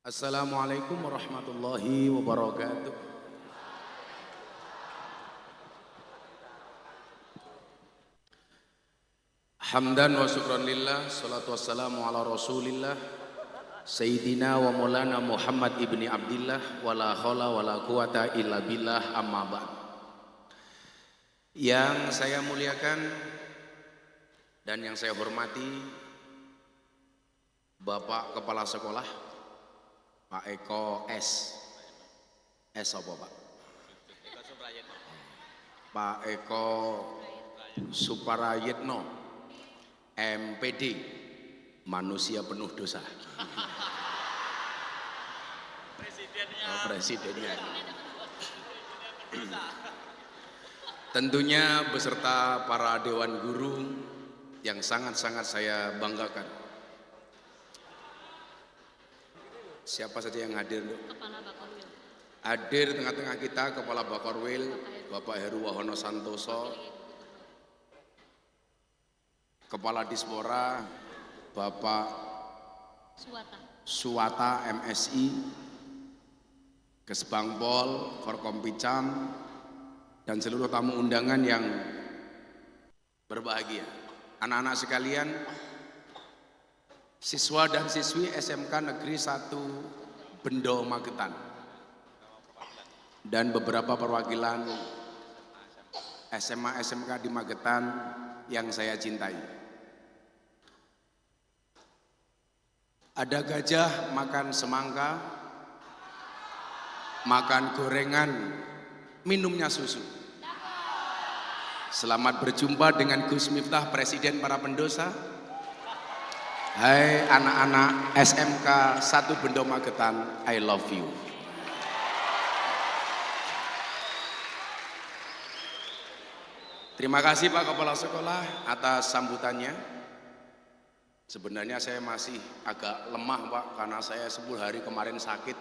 Assalamualaikum warahmatullahi wabarakatuh. Hamdan wa syukran lillah, salatu wassalamu ala rasulillah, Sayyidina wa maulana Muhammad ibni Abdillah, wa la khawla wa la quwata illa billah, amma ba'd. Yang saya muliakan dan yang saya hormati Bapak Kepala Sekolah Pak Eko S. S apa Pak? Pak Eko Suprayitno, MPD, manusia penuh dosa. Presidennya. Tentunya beserta para dewan guru yang sangat-sangat saya banggakan. Siapa saja yang hadir? Kepala Bakorwil. Hadir tengah-tengah kita Kepala Bakorwil Bapak Heru Wahono Santoso, Kepala Dispora Bapak Suwata MSI, Kesbangpol, Forkompicam, dan seluruh tamu undangan yang berbahagia. Anak-anak sekalian, siswa dan siswi SMK Negeri 1 Bendo Magetan dan beberapa perwakilan SMA SMK di Magetan yang saya cintai. Ada gajah makan semangka, makan gorengan, minumnya susu. Selamat berjumpa dengan Gus Miftah, Presiden para pendosa. Hai anak-anak SMK 1 Bendo Magetan, I love you. Terima kasih Pak Kepala Sekolah atas sambutannya. Sebenarnya saya masih agak lemah Pak, karena saya 10 hari kemarin sakit.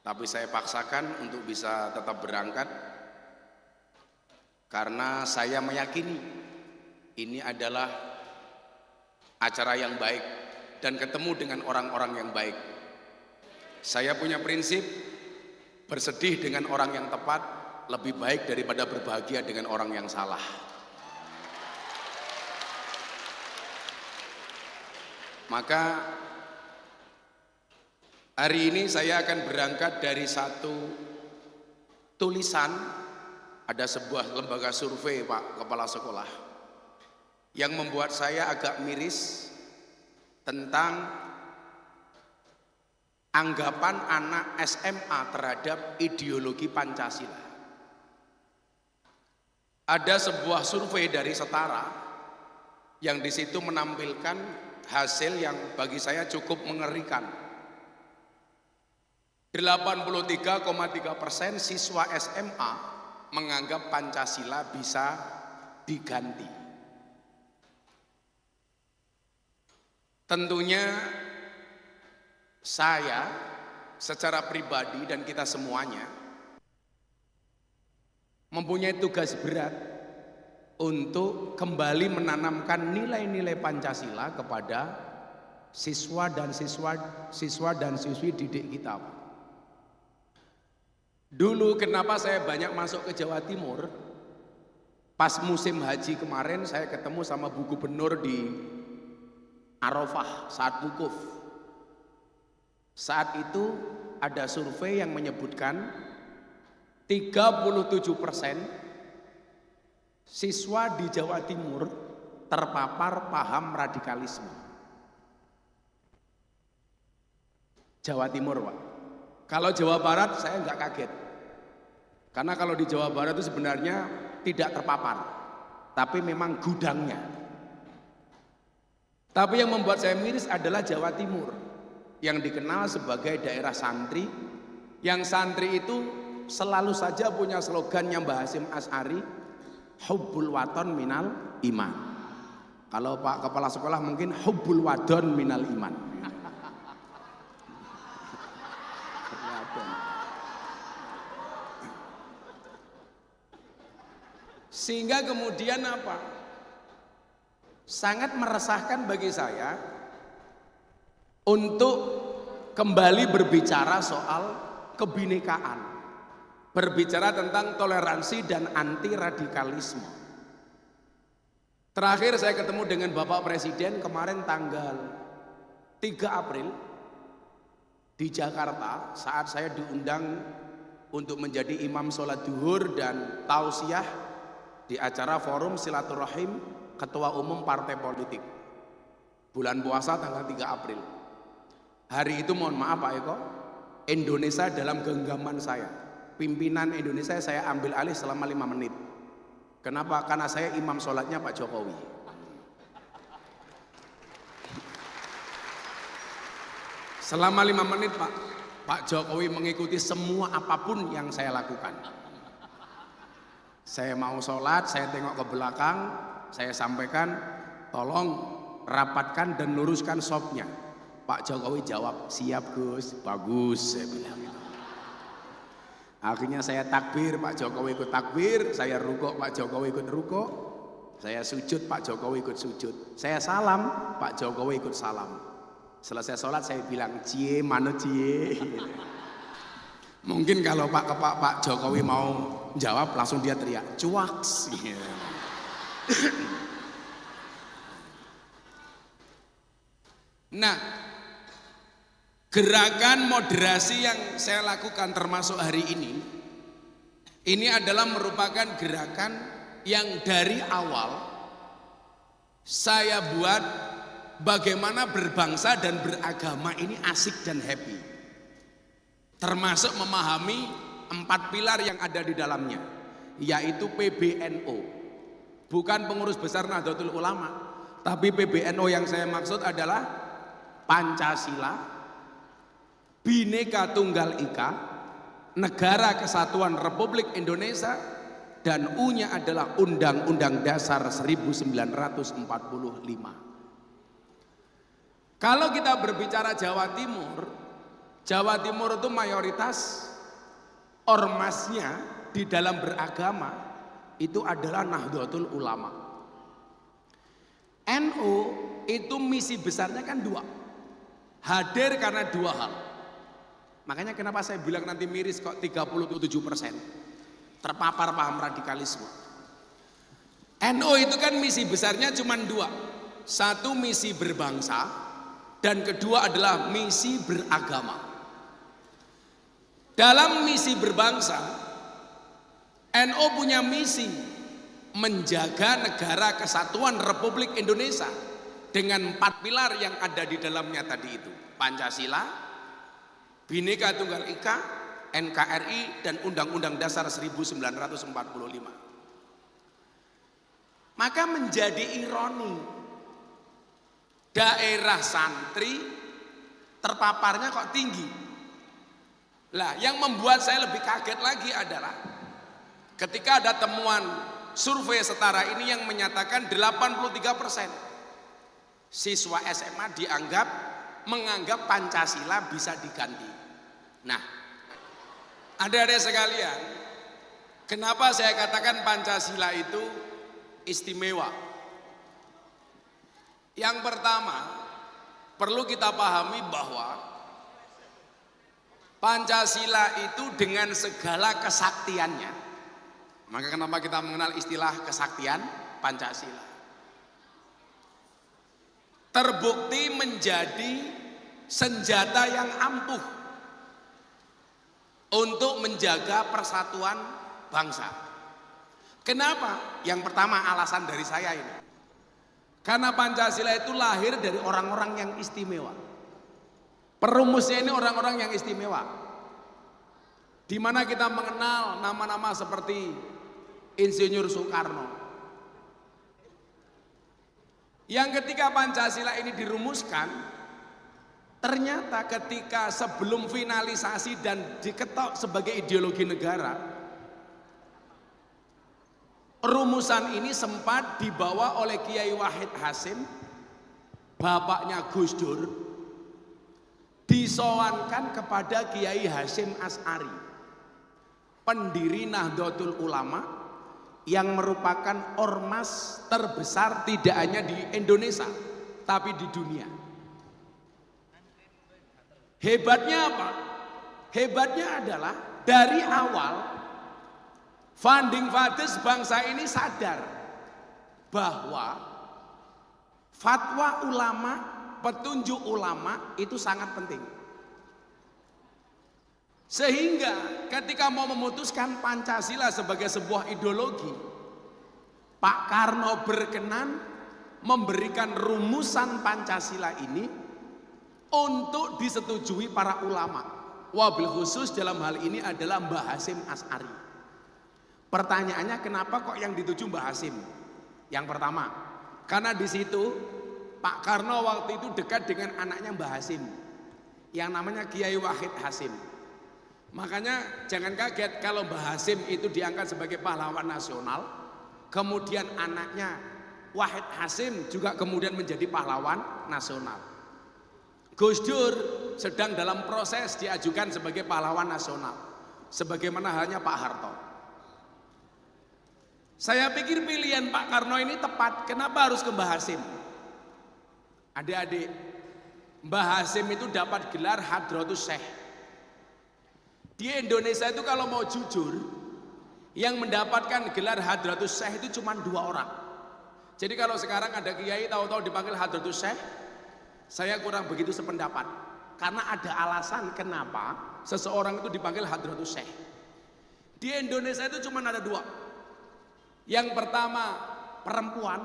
Tapi saya paksakan untuk bisa tetap berangkat, karena saya meyakini ini adalah acara yang baik dan ketemu dengan orang-orang yang baik. Saya punya prinsip, bersedih dengan orang yang tepat lebih baik daripada berbahagia dengan orang yang salah. Maka hari ini saya akan berangkat dari satu tulisan. Ada sebuah lembaga survei Pak Kepala Sekolah yang membuat saya agak miris tentang anggapan anak SMA terhadap ideologi Pancasila. Ada sebuah survei dari Setara yang di situ menampilkan hasil yang bagi saya cukup mengerikan. 83,3% siswa SMA menganggap Pancasila bisa diganti. Tentunya saya secara pribadi dan kita semuanya mempunyai tugas berat untuk kembali menanamkan nilai-nilai Pancasila kepada siswa dan siswi didik kita. Dulu kenapa saya banyak masuk ke Jawa Timur? Pas musim haji kemarin saya ketemu sama Bu Gubernur di Arafah saat wukuf. Saat itu ada survei yang menyebutkan 37% siswa di Jawa Timur terpapar paham radikalisme. Jawa Timur Pak. Kalau Jawa Barat saya nggak kaget. Karena kalau di Jawa Barat itu sebenarnya tidak terpapar, tapi memang gudangnya. Tapi yang membuat saya miris adalah Jawa Timur, yang dikenal sebagai daerah santri, yang santri itu selalu saja punya slogannya Mbah Hasyim Asy'ari, hubbul waton minal iman. Kalau Pak Kepala Sekolah mungkin hubbul wadon minal iman. Sehingga kemudian apa? Sangat meresahkan bagi saya untuk kembali berbicara soal kebinekaan, berbicara tentang toleransi dan anti radikalisme. Terakhir saya ketemu dengan Bapak Presiden kemarin tanggal 3 April di Jakarta saat saya diundang untuk menjadi imam sholat duhur dan tausiah di acara forum silaturahim ketua umum partai politik bulan puasa tanggal 3 April. Hari itu mohon maaf Pak Eko, Indonesia dalam genggaman saya, pimpinan Indonesia saya ambil alih selama 5 menit. Kenapa? Karena saya imam sholatnya Pak Jokowi. Selama 5 menit Pak Jokowi mengikuti semua apapun yang saya lakukan. Saya mau sholat, saya tengok ke belakang, saya sampaikan, tolong rapatkan dan luruskan sopnya. Pak Jokowi jawab, siap Gus, bagus, saya bilang gitu. Akhirnya saya takbir, Pak Jokowi ikut takbir, saya rukuk, Pak Jokowi ikut rukuk, saya sujud, Pak Jokowi ikut sujud, saya salam, Pak Jokowi ikut salam. Selesai sholat saya bilang, cie mana cie. Mungkin kalau Pak Jokowi mau jawab langsung dia teriak, cuaks. Nah, gerakan moderasi yang saya lakukan termasuk hari ini adalah merupakan gerakan yang dari awal saya buat bagaimana berbangsa dan beragama ini asik dan happy. Termasuk memahami 4 pilar yang ada di dalamnya, yaitu PBNO. Bukan pengurus besar Nahdlatul Ulama, tapi PBNO yang saya maksud adalah Pancasila, Bhinneka Tunggal Ika, Negara Kesatuan Republik Indonesia, dan U-nya adalah Undang-Undang Dasar 1945. Kalau kita berbicara Jawa Timur itu mayoritas ormasnya di dalam beragama itu adalah Nahdlatul Ulama. NU itu misi besarnya kan 2. Hadir karena 2 hal. Makanya kenapa saya bilang nanti miris kok 37% terpapar paham radikalisme. NU itu kan misi besarnya cuma 2. Satu misi berbangsa dan kedua adalah misi beragama. Dalam misi berbangsa, NU punya misi menjaga negara kesatuan Republik Indonesia dengan 4 pilar yang ada di dalamnya tadi itu. Pancasila, Bhinneka Tunggal Ika, NKRI, dan Undang-Undang Dasar 1945. Maka menjadi ironi, daerah santri terpaparnya kok tinggi. Lah, yang membuat saya lebih kaget lagi adalah ketika ada temuan survei setara ini yang menyatakan 83% siswa SMA menganggap Pancasila bisa diganti. Nah, adik-adik sekalian, kenapa saya katakan Pancasila itu istimewa? Yang pertama, perlu kita pahami bahwa Pancasila itu dengan segala kesaktiannya. Maka kenapa kita mengenal istilah kesaktian Pancasila? Terbukti menjadi senjata yang ampuh untuk menjaga persatuan bangsa. Kenapa? Yang pertama alasan dari saya ini. Karena Pancasila itu lahir dari orang-orang yang istimewa. Perumusnya ini orang-orang yang istimewa. Di mana kita mengenal nama-nama seperti Insinyur Soekarno. Yang ketika Pancasila ini dirumuskan, ternyata ketika sebelum finalisasi dan diketok sebagai ideologi negara, rumusan ini sempat dibawa oleh Kiai Wahid Hasyim, bapaknya Gus Dur, disowankan kepada Kiai Hasyim Asy'ari, pendiri Nahdlatul Ulama, yang merupakan ormas terbesar tidak hanya di Indonesia tapi di dunia. Hebatnya apa? Hebatnya adalah dari awal founding fathers bangsa ini sadar bahwa fatwa ulama, petunjuk ulama itu sangat penting. Sehingga ketika mau memutuskan Pancasila sebagai sebuah ideologi, Pak Karno berkenan memberikan rumusan Pancasila ini untuk disetujui para ulama. Wabil khusus dalam hal ini adalah Mbah Hasyim Asy'ari. Pertanyaannya, kenapa kok yang dituju Mbah Hasyim? Yang pertama, karena di situ Pak Karno waktu itu dekat dengan anaknya Mbah Hasyim yang namanya Kiai Wahid Hasyim. Makanya jangan kaget kalau Mbah Hasyim itu diangkat sebagai pahlawan nasional, kemudian anaknya Wahid Hasyim juga kemudian menjadi pahlawan nasional. Gus Dur sedang dalam proses diajukan sebagai pahlawan nasional, sebagaimana halnya Pak Harto. Saya pikir pilihan Pak Karno ini tepat. Kenapa harus ke Mbah Hasyim? Adik-adik, Mbah Hasyim itu dapat gelar Hadratus Syekh. Di Indonesia itu kalau mau jujur, yang mendapatkan gelar Hadratus Syekh itu cuma 2 orang. Jadi kalau sekarang ada kiai tahu-tahu dipanggil Hadratus Syekh, saya kurang begitu sependapat. Karena ada alasan kenapa seseorang itu dipanggil Hadratus Syekh. Di Indonesia itu cuma ada 2. Yang pertama perempuan,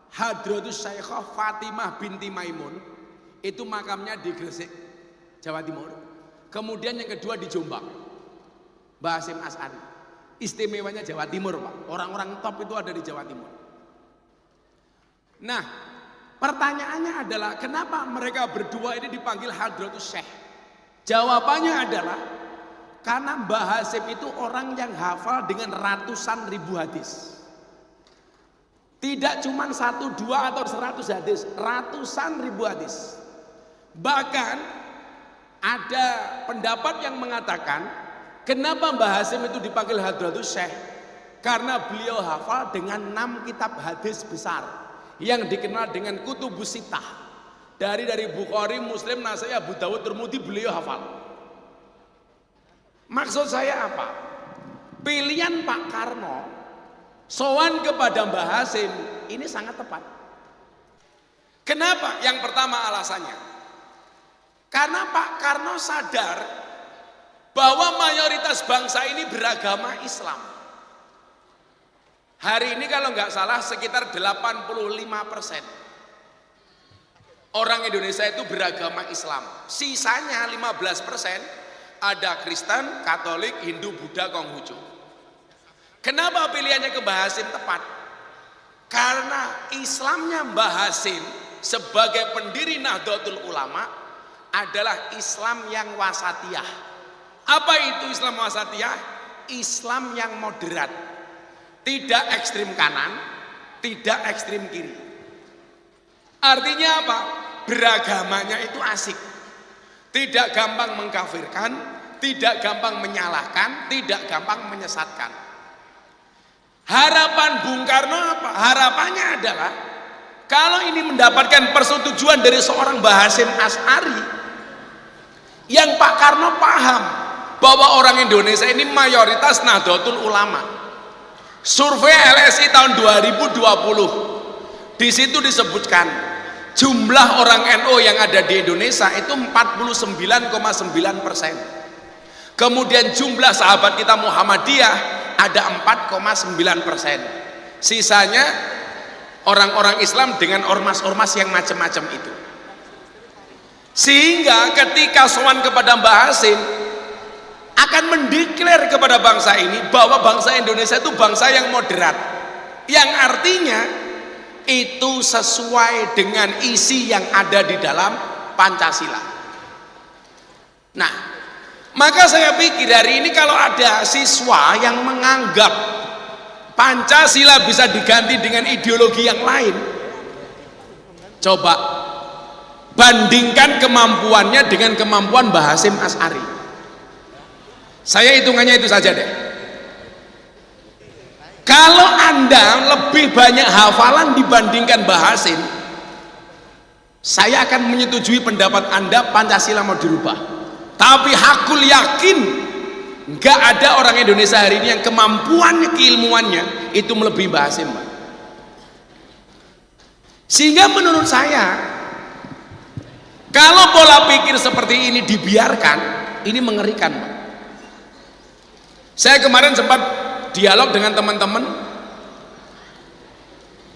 Hadratus Syekhah Fatimah binti Maimun, itu makamnya di Gresik, Jawa Timur. Kemudian yang kedua di Jombang, Mbah Hasyim Asy'ari. Istimewanya Jawa Timur, Pak. Orang-orang top itu ada di Jawa Timur. Nah, pertanyaannya adalah kenapa mereka berdua ini dipanggil Hadratus Syekh? Jawabannya adalah karena Mbah Hasyim itu orang yang hafal dengan ratusan ribu hadis. Tidak cuma 1, 2 atau 100 hadis, ratusan ribu hadis. Bahkan ada pendapat yang mengatakan kenapa Mbah Hasyim itu dipanggil Hadratus Syekh? Karena beliau hafal dengan 6 kitab hadis besar yang dikenal dengan Kutubus Sittah. Dari Bukhari, Muslim, Nasai, Abu Dawud, Tirmidzi beliau hafal. Maksud saya apa? Pilihan Pak Karno sowan kepada Mbah Hasyim ini sangat tepat. Kenapa? Yang pertama alasannya, karena Pak Karno sadar bahwa mayoritas bangsa ini beragama Islam. Hari ini kalau nggak salah sekitar 85% orang Indonesia itu beragama Islam. Sisanya 15% ada Kristen, Katolik, Hindu, Buddha, Konghucu. Kenapa pilihannya ke Mbah Hasyim tepat? Karena Islamnya Mbah Hasyim sebagai pendiri Nahdlatul Ulama adalah Islam yang wasatiyah. Apa itu Islam wasatiyah? Islam yang moderat, tidak ekstrim kanan, tidak ekstrim kiri. Artinya apa? Beragamanya itu asik, tidak gampang mengkafirkan, tidak gampang menyalahkan, tidak gampang menyesatkan. Harapan Bung Karno apa? Harapannya adalah kalau ini mendapatkan persetujuan dari seorang Mbah Hasyim Asy'ari, yang Pak Karno paham bahwa orang Indonesia ini mayoritas Nahdlatul Ulama. Survei LSI tahun 2020, di situ disebutkan jumlah orang NU yang ada di Indonesia itu 49,9%. Kemudian jumlah sahabat kita Muhammadiyah ada 4,9%. Sisanya orang-orang Islam dengan ormas-ormas yang macam-macam itu. Sehingga ketika sowan kepada Mbah Hasyim akan mendeklar kepada bangsa ini bahwa bangsa Indonesia itu bangsa yang moderat, yang artinya itu sesuai dengan isi yang ada di dalam Pancasila. Nah, maka saya pikir hari ini kalau ada siswa yang menganggap Pancasila bisa diganti dengan ideologi yang lain, coba bandingkan kemampuannya dengan kemampuan Mbah Hasyim Asy'ari. Saya hitungannya itu saja deh. Kalau Anda lebih banyak hafalan dibandingkan Mbah Hasyim, saya akan menyetujui pendapat Anda Pancasila mau dirubah. Tapi hakul yakin nggak ada orang Indonesia hari ini yang kemampuannya, keilmuannya itu melebihi Mbah Hasim, Pak. Sehingga menurut saya kalau pola pikir seperti ini dibiarkan, ini mengerikan, Pak. Saya kemarin sempat dialog dengan teman-teman,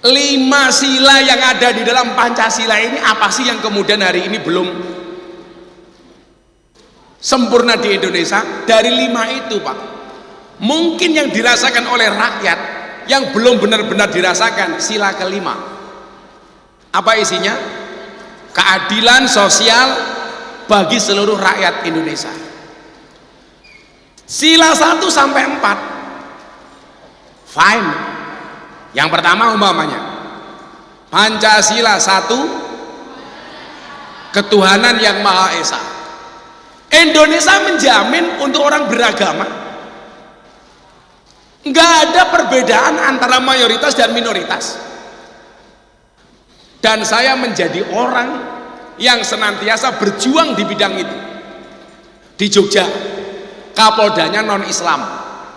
5 sila yang ada di dalam Pancasila ini apa sih yang kemudian hari ini belum sempurna di Indonesia? Dari 5 itu, Pak, mungkin yang dirasakan oleh rakyat yang belum benar-benar dirasakan sila kelima. Apa isinya? Keadilan sosial bagi seluruh rakyat Indonesia. Sila 1 sampai 4 fine. Yang pertama umpamanya Pancasila 1, ketuhanan yang Maha Esa. Indonesia menjamin untuk orang beragama nggak ada perbedaan antara mayoritas dan minoritas. Dan saya menjadi orang yang senantiasa berjuang di bidang itu. Di Jogja, Kapoldanya non Islam,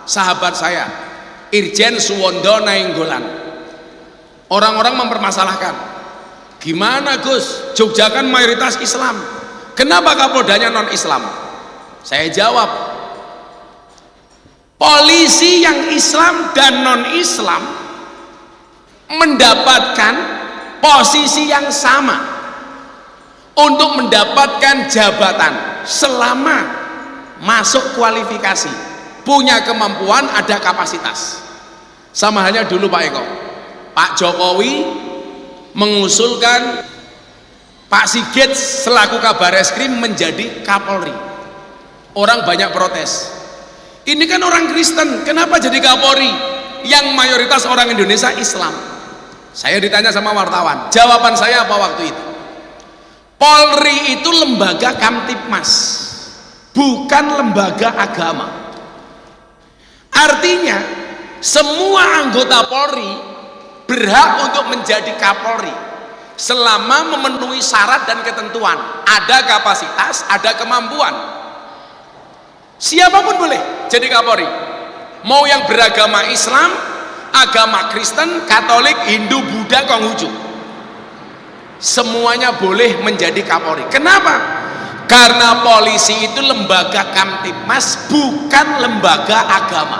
sahabat saya Irjen Suwondo Nainggolan. Orang-orang mempermasalahkan, gimana Gus, Jogja kan mayoritas Islam, kenapa Kapoldanya non Islam? Saya jawab, polisi yang Islam dan non Islam mendapatkan posisi yang sama untuk mendapatkan jabatan selama masuk kualifikasi, punya kemampuan, ada kapasitas. Sama halnya dulu Pak Eko, Pak Jokowi mengusulkan Pak Sigit selaku Kabar Eskrim menjadi Kapolri. Orang banyak protes, ini kan orang Kristen, kenapa jadi Kapolri yang mayoritas orang Indonesia Islam? Saya ditanya sama wartawan, jawaban saya apa waktu itu? Polri itu lembaga Kamtipmas, bukan lembaga agama. Artinya semua anggota Polri berhak untuk menjadi Kapolri selama memenuhi syarat dan ketentuan, ada kapasitas, ada kemampuan. Siapapun boleh jadi Kapolri, mau yang beragama Islam, agama Kristen, Katolik, Hindu, Buddha, Konghucu, semuanya boleh menjadi Kapolri. Kenapa? Karena polisi itu lembaga Kamtipmas, bukan lembaga agama.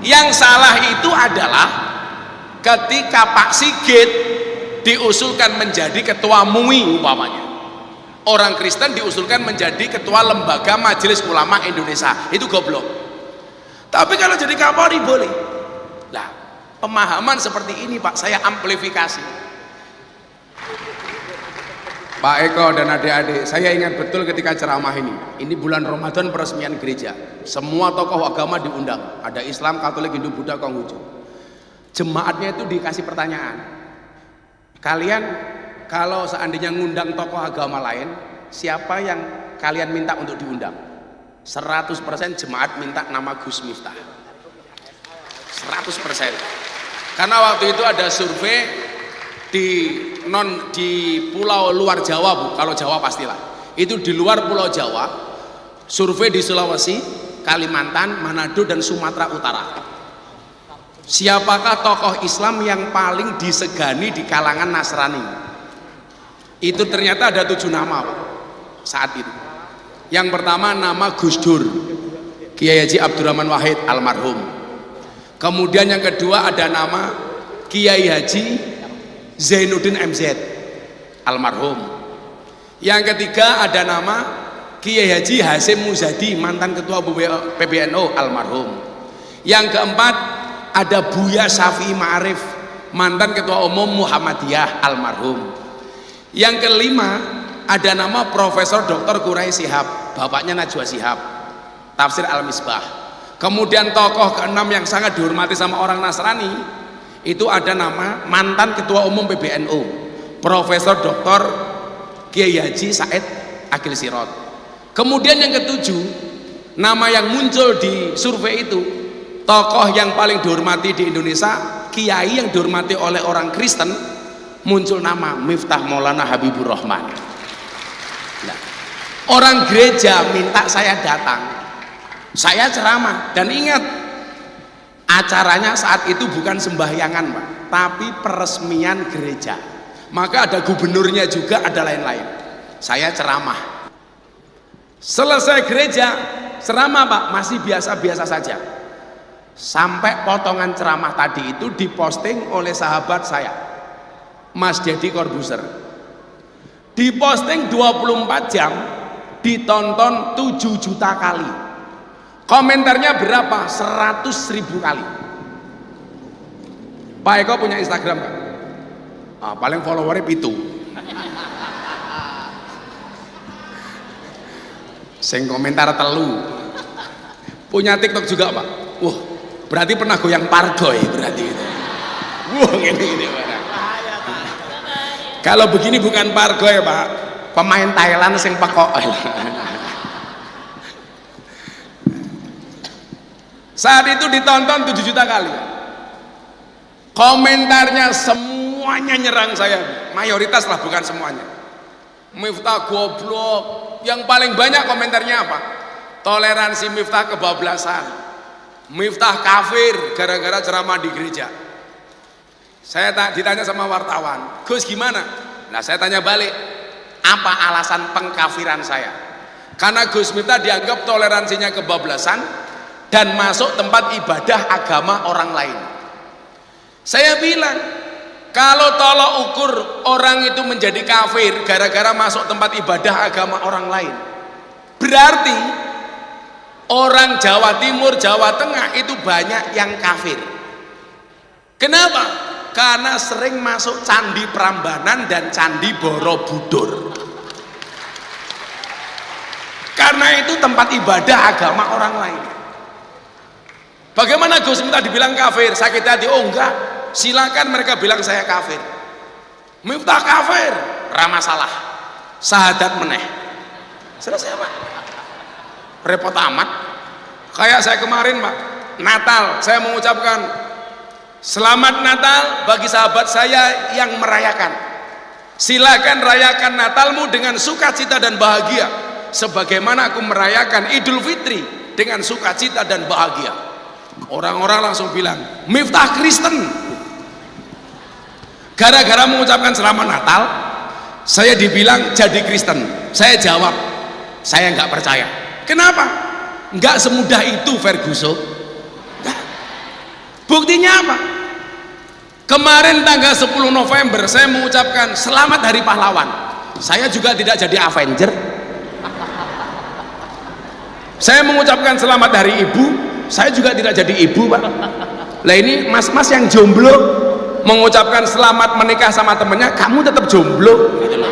Yang salah itu adalah ketika Pak Sigit diusulkan menjadi ketua MUI umpamanya, orang Kristen diusulkan menjadi ketua lembaga Majelis Ulama Indonesia, itu goblok. Tapi kalau jadi Kapolri boleh. Nah, pemahaman seperti ini Pak, saya amplifikasi. Pak Eko dan adik-adik, saya ingat betul ketika ceramah ini bulan Ramadan peresmian gereja, semua tokoh agama diundang, ada Islam, Katolik, Hindu, Buddha, Konghucu. Jemaatnya itu dikasih pertanyaan, kalian kalau seandainya ngundang tokoh agama lain, siapa yang kalian minta untuk diundang? 100% jemaat minta nama Gus Miftah, 100%. Karena waktu itu ada survei di pulau luar Jawa, Bu. Kalau Jawa pastilah. Itu di luar pulau Jawa, survei di Sulawesi, Kalimantan, Manado dan Sumatera Utara. Siapakah tokoh Islam yang paling disegani di kalangan Nasrani? Itu ternyata ada 7 nama, Pak, saat itu. Yang pertama nama Gus Dur, Kiai Haji Abdurrahman Wahid almarhum. Kemudian yang kedua ada nama Kiai Haji Zainuddin MZ almarhum. Yang ketiga ada nama Kiai Haji Hasyim Muzadi, mantan ketua PBNU almarhum. Yang keempat ada Buya Syafi'i Ma'arif, mantan ketua umum Muhammadiyah almarhum. Yang kelima ada nama Profesor Dr. Qurai Shihab, bapaknya Najwa Shihab, Tafsir Al-Misbah. Kemudian tokoh keenam yang sangat dihormati sama orang Nasrani itu ada nama mantan ketua umum PBNU, Profesor Dr. Kiai Haji Said Agil Sirot. Kemudian yang ketujuh, nama yang muncul di survei itu, tokoh yang paling dihormati di Indonesia, kiai yang dihormati oleh orang Kristen, muncul nama Miftah Maulana Habibur Rahman. Nah, orang gereja minta saya datang, saya ceramah, dan ingat acaranya saat itu bukan sembahyangan Pak, tapi peresmian gereja, maka ada gubernurnya juga, ada lain-lain. Saya ceramah, selesai gereja ceramah Pak, masih biasa-biasa saja, sampai potongan ceramah tadi itu diposting oleh sahabat saya Mas Deddy Corbuzier, diposting 24 jam, ditonton 7 juta kali, komentarnya berapa? 100.000 kali. Pak Eko punya Instagram Pak? Paling followernya itu sing komentar telu. Punya TikTok juga Pak. Wah, berarti pernah goyang pargoy berarti itu. Wah, gini Pak. Kalau begini bukan pargoy Pak, pemain Thailand sing pekok. Saat itu ditonton 7 juta kali. Komentarnya semuanya nyerang saya, mayoritas lah, bukan semuanya. Miftah goblok. Yang paling banyak komentarnya apa? Toleransi Miftah kebablasan, Miftah kafir gara-gara ceramah di gereja. Saya ditanya sama wartawan, Gus gimana? Nah saya tanya balik, apa alasan pengkafiran saya? Karena Gus Miftah dianggap toleransinya kebablasan dan masuk tempat ibadah agama orang lain. Saya bilang, kalau tolok ukur orang itu menjadi kafir gara-gara masuk tempat ibadah agama orang lain, berarti orang Jawa Timur, Jawa Tengah itu banyak yang kafir. Kenapa? Karena sering masuk Candi Prambanan dan Candi Borobudur. Karena itu tempat ibadah agama orang lain. Bagaimana Gus Miftah dibilang kafir? Sakit hati? Oh enggak, silakan mereka bilang saya kafir. Miftah kafir, ramah salah, syahadat meneh, selesai Pak. Repot amat. Kayak saya kemarin Pak, Natal saya mengucapkan Selamat Natal bagi sahabat saya yang merayakan. Silakan rayakan Natalmu dengan sukacita dan bahagia, sebagaimana aku merayakan Idul Fitri dengan sukacita dan bahagia. Orang-orang langsung bilang Miftah Kristen. Gara-gara mengucapkan Selamat Natal, saya dibilang jadi Kristen. Saya jawab, saya nggak percaya. Kenapa? Nggak semudah itu Ferguson. Buktinya apa? Kemarin tanggal 10 November saya mengucapkan Selamat Hari Pahlawan. Saya juga tidak jadi Avenger. Saya mengucapkan Selamat Hari Ibu, saya juga tidak jadi ibu Pak. Lah ini mas-mas yang jomblo mengucapkan selamat menikah sama temennya, kamu tetap jomblo gitu loh.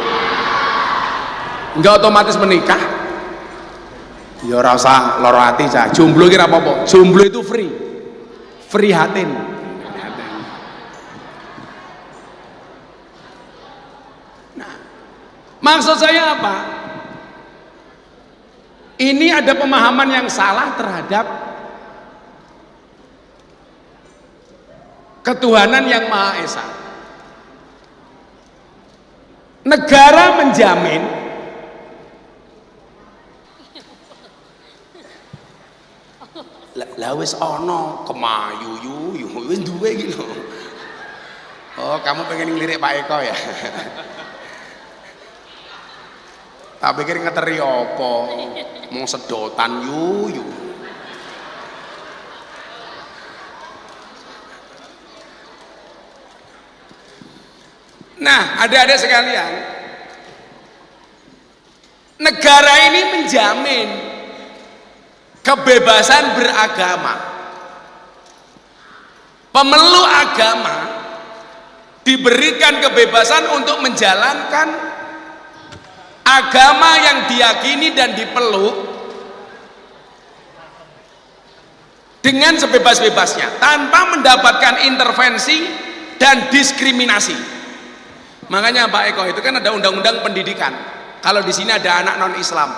Enggak otomatis menikah. Ya rasa loro hati cah. Jomblo kira apa-apa? Jomblo itu free hatin. Nah, maksud saya apa? Ini ada pemahaman yang salah terhadap ketuhanan yang Maha Esa. Negara menjamin lah wis ono kemayu yu wis duwe iki lho. Oh, kamu pengen ngelirik Pak Eko ya? Tak pikir ngeteri apa? Mau sedotan yu. Nah, adik-adik sekalian, negara ini menjamin kebebasan beragama. Pemeluk agama diberikan kebebasan untuk menjalankan agama yang diyakini dan dipeluk dengan sebebas-bebasnya tanpa mendapatkan intervensi dan diskriminasi. Makanya Pak Eko itu kan ada undang-undang pendidikan. Kalau di sini ada anak non-Islam,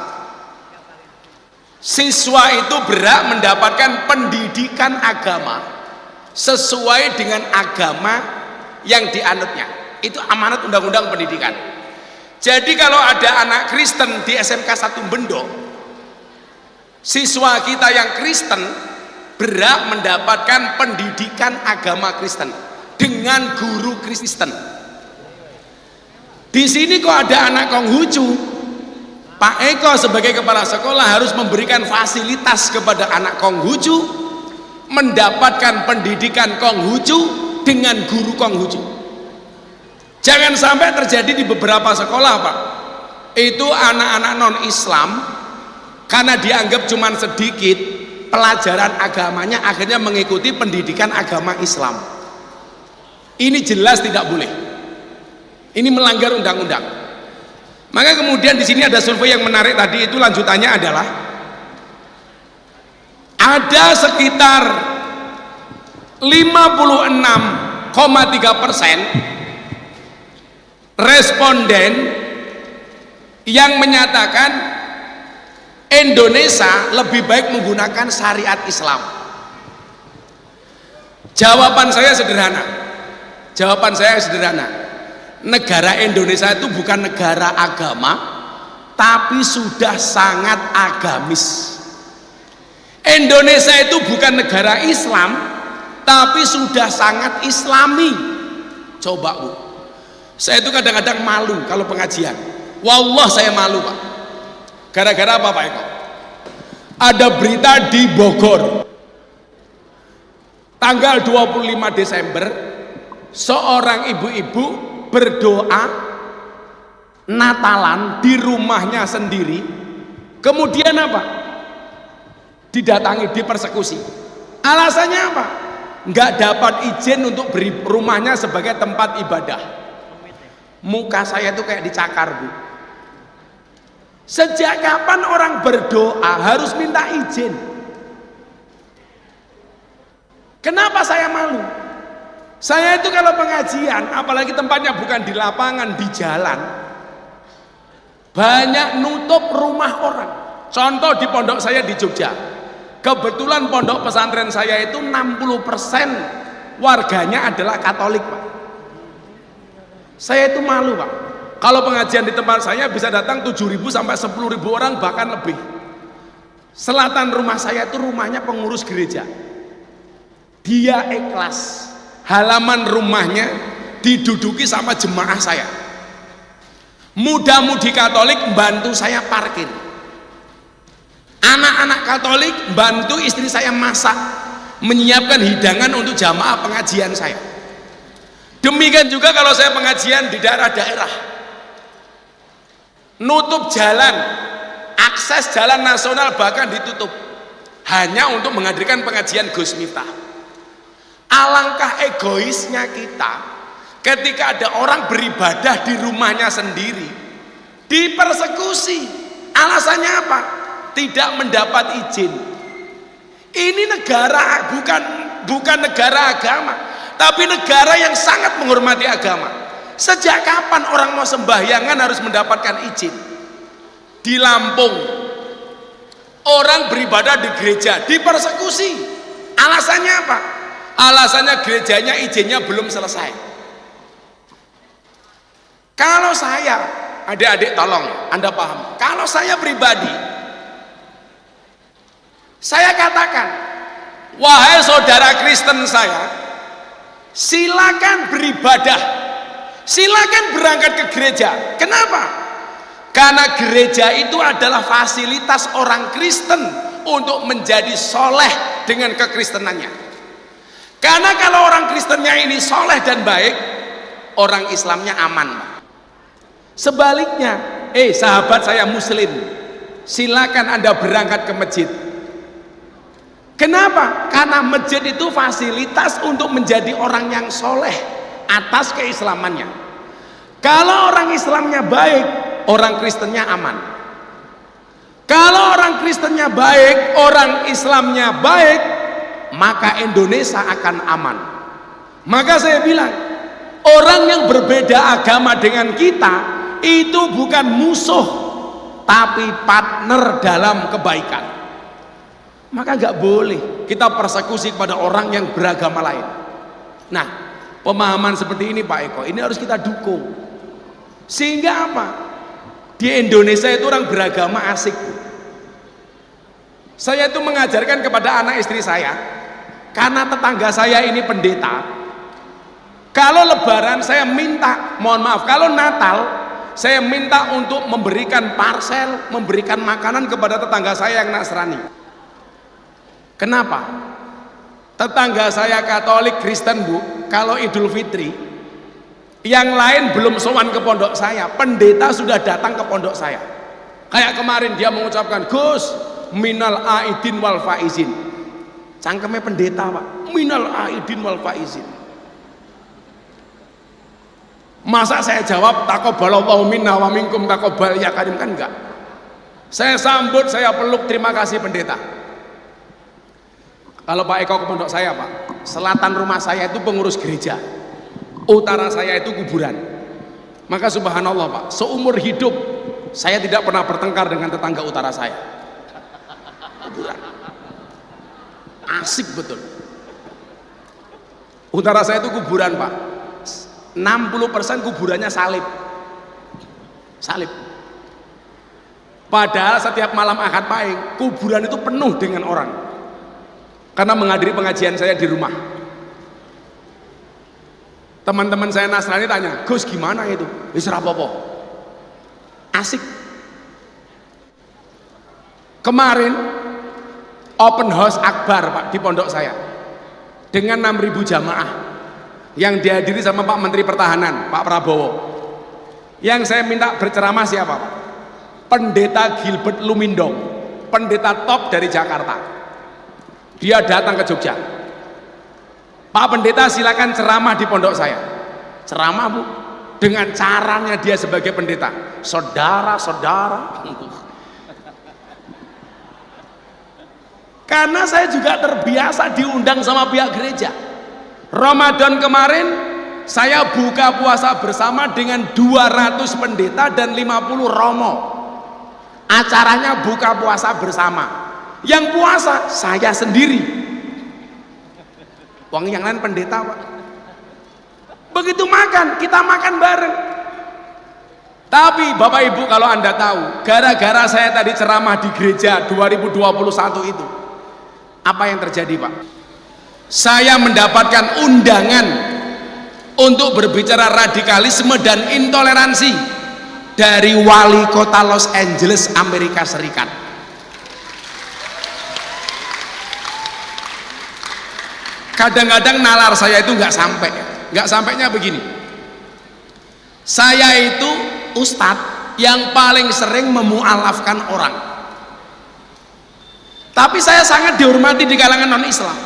siswa itu berhak mendapatkan pendidikan agama sesuai dengan agama yang dianutnya. Itu amanat undang-undang pendidikan. Jadi kalau ada anak Kristen di SMK 1 Bendo, siswa kita yang Kristen berhak mendapatkan pendidikan agama Kristen dengan guru Kristen. Di sini kok ada anak Konghucu, Pak Eko sebagai kepala sekolah harus memberikan fasilitas kepada anak Konghucu mendapatkan pendidikan Konghucu dengan guru Konghucu. Jangan sampai terjadi di beberapa sekolah, Pak, itu anak-anak non-Islam karena dianggap cuma sedikit pelajaran agamanya akhirnya mengikuti pendidikan agama Islam. Ini jelas tidak boleh. Ini melanggar undang-undang. Maka kemudian di sini ada survei yang menarik tadi, itu lanjutannya adalah ada sekitar 56,3% responden yang menyatakan Indonesia lebih baik menggunakan syariat Islam. Jawaban saya sederhana. Negara Indonesia itu bukan negara agama, tapi sudah sangat agamis. Indonesia itu bukan negara Islam, tapi sudah sangat Islami. Coba, Bu, saya itu kadang-kadang malu kalau pengajian. Wallah saya malu, Pak. Gara-gara apa, Pak Eko? Ada berita di Bogor tanggal 25 Desember, seorang ibu-ibu berdoa Natalan di rumahnya sendiri, kemudian apa? Didatangi, dipersekusi. Alasannya apa? Nggak dapat izin untuk beri rumahnya sebagai tempat ibadah. Muka saya tuh kayak dicakar, Bu. Sejak kapan orang berdoa harus minta izin? Kenapa saya malu? Saya itu kalau pengajian, apalagi tempatnya bukan di lapangan, di jalan, banyak nutup rumah orang. Contoh di pondok saya di Jogja, kebetulan pondok pesantren saya itu 60% warganya adalah Katolik, Pak. Saya itu malu, Pak. Kalau pengajian di tempat saya bisa datang 7.000 sampai 10.000 orang, bahkan lebih. Selatan rumah saya itu rumahnya pengurus gereja. Dia ikhlas halaman rumahnya diduduki sama jemaah saya. Muda-mudi Katolik bantu saya parkir. Anak-anak Katolik bantu istri saya masak, menyiapkan hidangan untuk jamaah pengajian saya. Demikian juga kalau saya pengajian di daerah-daerah, nutup jalan, akses jalan nasional bahkan ditutup hanya untuk menghadirkan pengajian Gus Miftah. Alangkah egoisnya kita ketika ada orang beribadah di rumahnya sendiri dipersekusi. Alasannya apa? Tidak mendapat izin. Ini negara bukan negara agama, tapi negara yang sangat menghormati agama. Sejak kapan orang mau sembahyangan harus mendapatkan izin? Di Lampung orang beribadah di gereja dipersekusi. Alasannya apa? Alasannya gerejanya izinnya belum selesai. Kalau saya, adik-adik tolong Anda paham, kalau saya pribadi, saya katakan, wahai saudara Kristen saya, silakan beribadah, silakan berangkat ke gereja. Kenapa? Karena gereja itu adalah fasilitas orang Kristen untuk menjadi soleh dengan kekristenannya. Karena kalau orang Kristennya ini soleh dan baik, orang Islamnya aman. Sebaliknya, sahabat saya Muslim, silakan Anda berangkat ke masjid. Kenapa? Karena masjid itu fasilitas untuk menjadi orang yang soleh atas keislamannya. Kalau orang Islamnya baik, orang Kristennya aman. Kalau orang Kristennya baik, orang Islamnya baik, maka Indonesia akan aman. Maka saya bilang, orang yang berbeda agama dengan kita itu bukan musuh, tapi partner dalam kebaikan. Maka nggak boleh kita persekusi kepada orang yang beragama lain. Nah, Pemahaman seperti ini Pak Eko, ini harus kita dukung. Sehingga apa? Di Indonesia itu orang beragama asik. Saya itu mengajarkan kepada anak istri saya, karena tetangga saya ini pendeta. Kalau lebaran saya minta, mohon maaf, kalau Natal saya minta untuk memberikan parsel, memberikan makanan kepada tetangga saya yang Nasrani. Kenapa? Tetangga saya Katolik Kristen Bu, kalau Idul Fitri yang lain belum sowan ke pondok saya, pendeta sudah datang ke pondok saya. Kayak kemarin dia mengucapkan, Gus, minal aidin wal faizin. Cangkemnya pendeta Pak, minal aidin wal faizin. Masa saya jawab taqabbalallahu minna wa minkum taqabbal ya karim, kan enggak. Saya sambut, saya peluk, terima kasih pendeta. Kalau Pak Eko ke pondok saya Pak, selatan rumah saya itu pengurus gereja, utara saya itu kuburan. Maka subhanallah Pak, seumur hidup saya tidak pernah bertengkar dengan tetangga utara saya. Kuburan asik betul. Utara saya itu kuburan Pak, 60% kuburannya salib. Salib. Padahal setiap malam Ahad Pahing kuburan itu penuh dengan orang, karena menghadiri pengajian saya di rumah. Teman-teman saya Nasrani tanya, Gus gimana itu? Wis ora apa-apa, asik. Kemarin open house akbar Pak di pondok saya dengan 6.000 jamaah yang dihadiri sama Pak Menteri Pertahanan Pak Prabowo. Yang saya minta berceramah siapa Pak? Pendeta Gilbert Lumindong, pendeta top dari Jakarta. Dia datang ke Jogja. Pak pendeta silakan ceramah di pondok saya. Ceramah Bu, dengan caranya dia sebagai pendeta. Saudara-saudara, karena saya juga terbiasa diundang sama pihak gereja. Ramadan kemarin saya buka puasa bersama dengan 200 pendeta dan 50 romo. Acaranya buka puasa bersama. Yang puasa saya sendiri. Wong yang lain pendeta Pak. Begitu makan, kita makan bareng. Tapi Bapak Ibu kalau Anda tahu, gara-gara saya tadi ceramah di gereja 2021 itu, apa yang terjadi Pak? Saya mendapatkan undangan untuk berbicara radikalisme dan intoleransi dari wali kota Los Angeles, Amerika Serikat. Kadang-kadang nalar saya itu nggak sampai. Nggak sampainya begini, saya itu ustadz yang paling sering memualafkan orang, tapi saya sangat dihormati di kalangan non-Islam.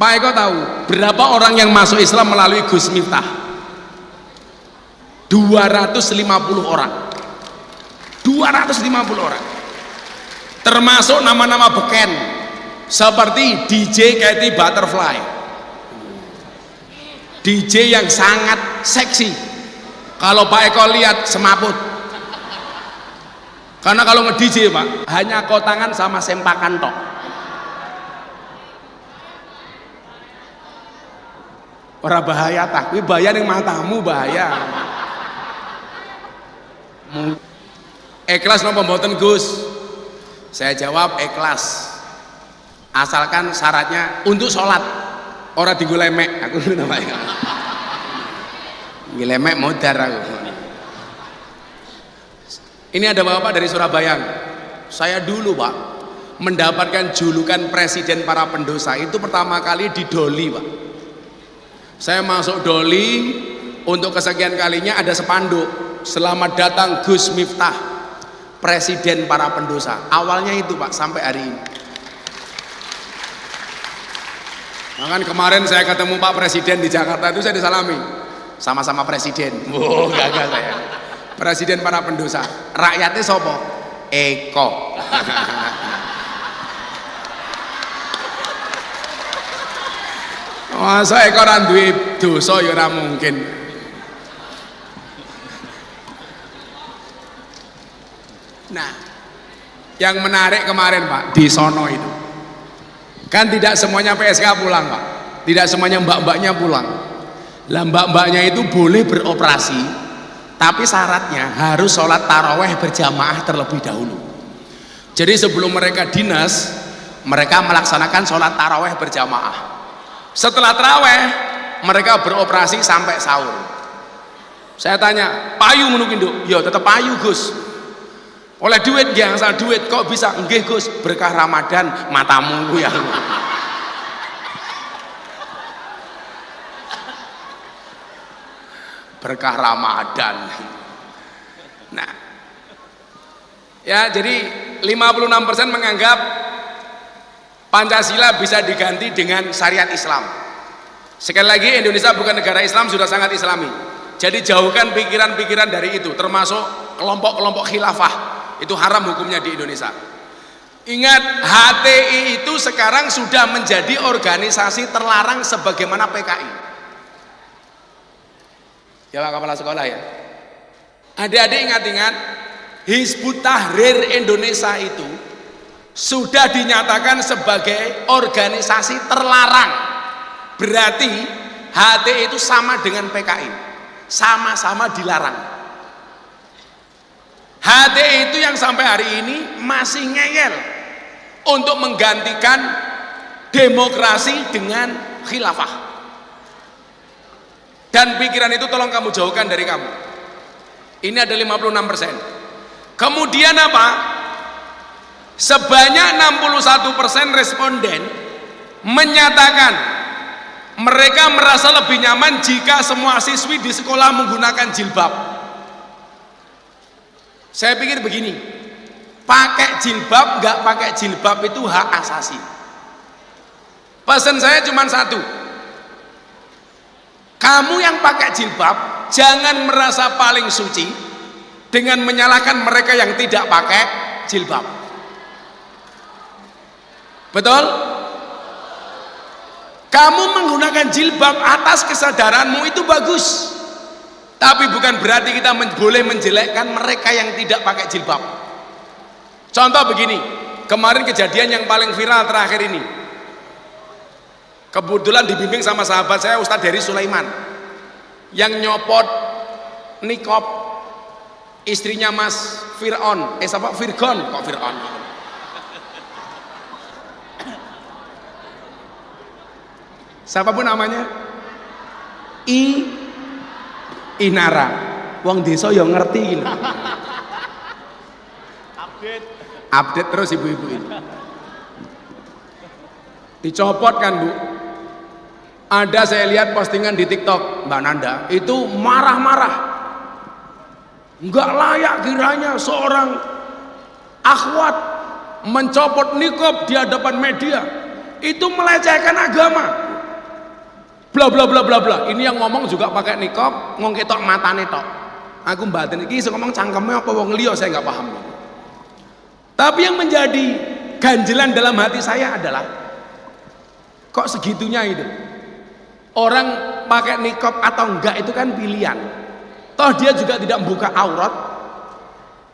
Pak Eko tahu berapa orang yang masuk Islam melalui Gus Miftah? 250 orang. 250 orang, termasuk nama-nama beken seperti DJ Katy Butterfly, DJ yang sangat seksi. Kalau Pak Eko lihat semaput, karena kalau nge-DJ Pak hanya kotangan sama sempakan tok. Ora bahaya tak, kuwi bahaya ning matamu, bahaya. Ikhlas napa mboten Gus? Saya jawab ikhlas, asalkan syaratnya untuk sholat ora dienggo lemek. Aku ngono Pak. Lemek modar aku. Ini ada bapak dari Surabaya. Saya dulu Pak mendapatkan julukan presiden para pendosa itu pertama kali di Doli Pak. Saya masuk Doli, untuk kesekian kalinya ada spanduk, selamat datang Gus Miftah, presiden para pendosa. Awalnya itu Pak, sampai hari ini. Bahkan kemarin saya ketemu Pak Presiden di Jakarta itu saya disalami, sama-sama presiden. Oh gagal saya. Presiden para pendosa. Rakyatnya sopo? Eko. Masa Eko ora duwe dosa ya ora mungkin. Nah, yang menarik kemarin Pak di sono itu, kan tidak semuanya PSK pulang Pak. Tidak semuanya mbak-mbaknya pulang. Lah mbak-mbaknya itu boleh beroperasi, tapi syaratnya harus sholat taraweh berjamaah terlebih dahulu. Jadi sebelum mereka dinas, mereka melaksanakan sholat taraweh berjamaah. Setelah taraweh, mereka beroperasi sampai sahur. Saya tanya, payu menunggu induk? Ya tetap payu Gus. Oleh duit ya, asal duit kok bisa? Nggih Gus, berkah Ramadan matamu ya. Berkah Ramadan. Nah, ya jadi 56% menganggap Pancasila bisa diganti dengan syariat Islam. Sekali lagi, Indonesia bukan negara Islam, sudah sangat Islami. Jadi jauhkan pikiran-pikiran dari itu, termasuk kelompok-kelompok khilafah. Itu haram hukumnya di Indonesia. Ingat, HTI itu sekarang sudah menjadi organisasi terlarang sebagaimana PKI. Ya Pak Kepala Sekolah ya. Adik-adik ingat-ingat, Hizbut Tahrir Indonesia itu sudah dinyatakan sebagai organisasi terlarang. Berarti HTI itu sama dengan PKI, sama-sama dilarang. HTI itu yang sampai hari ini masih ngeyel untuk menggantikan demokrasi dengan khilafah. Dan pikiran itu tolong kamu jauhkan dari kamu. Ini ada 56%. Kemudian apa? Sebanyak 61% responden menyatakan mereka merasa lebih nyaman jika semua siswi di sekolah menggunakan jilbab. Saya pikir begini, pakai jilbab nggak pakai jilbab itu hak asasi. Pesan saya cuma satu, kamu yang pakai jilbab jangan merasa paling suci dengan menyalahkan mereka yang tidak pakai jilbab. Betul? Kamu menggunakan jilbab atas kesadaranmu itu bagus, tapi bukan berarti kita boleh menjelekkan mereka yang tidak pakai jilbab. Contoh begini, kemarin kejadian yang paling viral terakhir ini, kebetulan dibimbing sama sahabat saya Ustadz Dery Sulaiman, yang nyopot nikob istrinya Mas Fir'aun, siapa? Firgon, kok Fir'aun? Siapapun namanya, Inara, wong desa yang ngerti gitu. Update terus ibu-ibu ini. Dicopot kan Bu. Ada saya lihat postingan di TikTok Mbak Nanda, itu marah-marah. Enggak layak kiranya seorang akhwat mencopot nikob di hadapan media. Itu melecehkan agama. Bla bla bla bla bla. Ini yang ngomong juga pakai nikob, ngong ketok matane tok. Aku mbaten iki iso ngomong cangkeme apa wong liya saya nggak paham. Tapi yang menjadi ganjelan dalam hati saya adalah kok segitunya itu. Orang pakai nikob atau enggak itu kan pilihan. Toh dia juga tidak membuka aurat.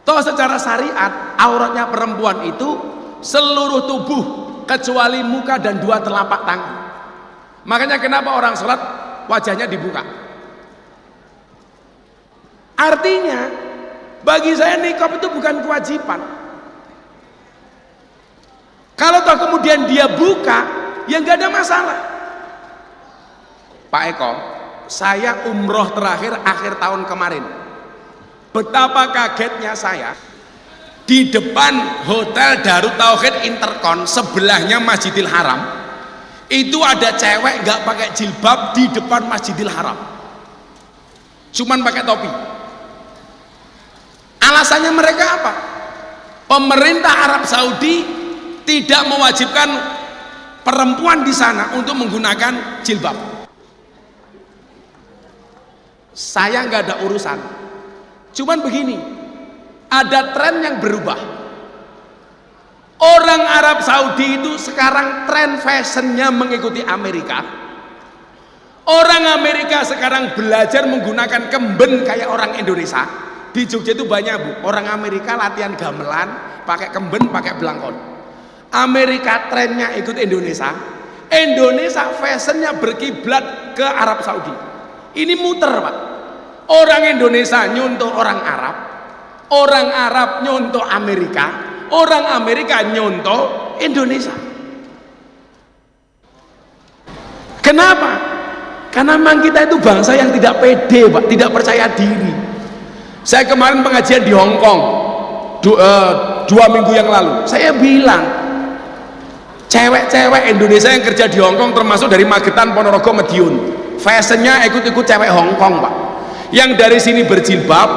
Toh secara syariat auratnya perempuan itu seluruh tubuh kecuali muka dan dua telapak tangan. Makanya kenapa orang sholat wajahnya dibuka? Artinya bagi saya nikob itu bukan kewajiban. Kalau toh kemudian dia buka, ya nggak ada masalah. Pak Eko, saya umroh terakhir akhir tahun kemarin. Betapa kagetnya saya di depan Hotel Darut Tauhid Intercon, sebelahnya Masjidil Haram. Itu ada cewek nggak pakai jilbab di depan Masjidil Haram, cuman pakai topi. Alasannya mereka apa? Pemerintah Arab Saudi tidak mewajibkan perempuan di sana untuk menggunakan jilbab. Saya nggak ada urusan, cuman begini, ada tren yang berubah. Orang Arab Saudi itu sekarang tren fashionnya mengikuti Amerika. Orang Amerika sekarang belajar menggunakan kemben kayak orang Indonesia. Di Jogja itu banyak Bu, orang Amerika latihan gamelan, pakai kemben, pakai belangkon. Amerika trennya ikut Indonesia, Indonesia fashionnya berkiblat ke Arab Saudi. Ini muter Pak. Orang Indonesia nyontoh orang Arab nyontoh Amerika, orang Amerika nyontoh Indonesia. Kenapa? Karena memang kita itu bangsa yang tidak pede Pak, tidak percaya diri. Saya kemarin pengajian di Hong Kong 2 minggu yang lalu, saya bilang cewek-cewek Indonesia yang kerja di Hong Kong termasuk dari Magetan, Ponorogo, Madiun, fashionnya ikut-ikut cewek Hong Kong Pak. Yang dari sini berjilbab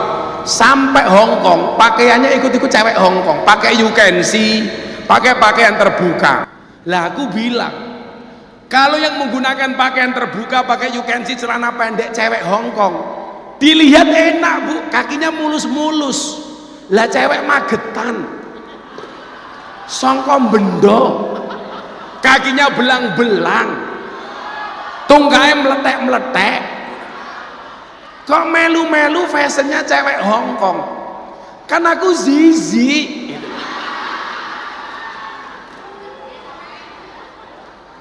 sampai Hong Kong pakaiannya ikut-ikut cewek Hong Kong, pakai you can see, pakai pakaian terbuka. Lah aku bilang kalau yang menggunakan pakaian terbuka, pakai you can see, celana pendek cewek Hong Kong, dilihat enak Bu, kakinya mulus-mulus. Lah cewek Magetan songkom bendo, kakinya belang-belang, tungkai meletek-meletek, kok melu-melu fashionnya cewek Hong Kong. Kan aku zizi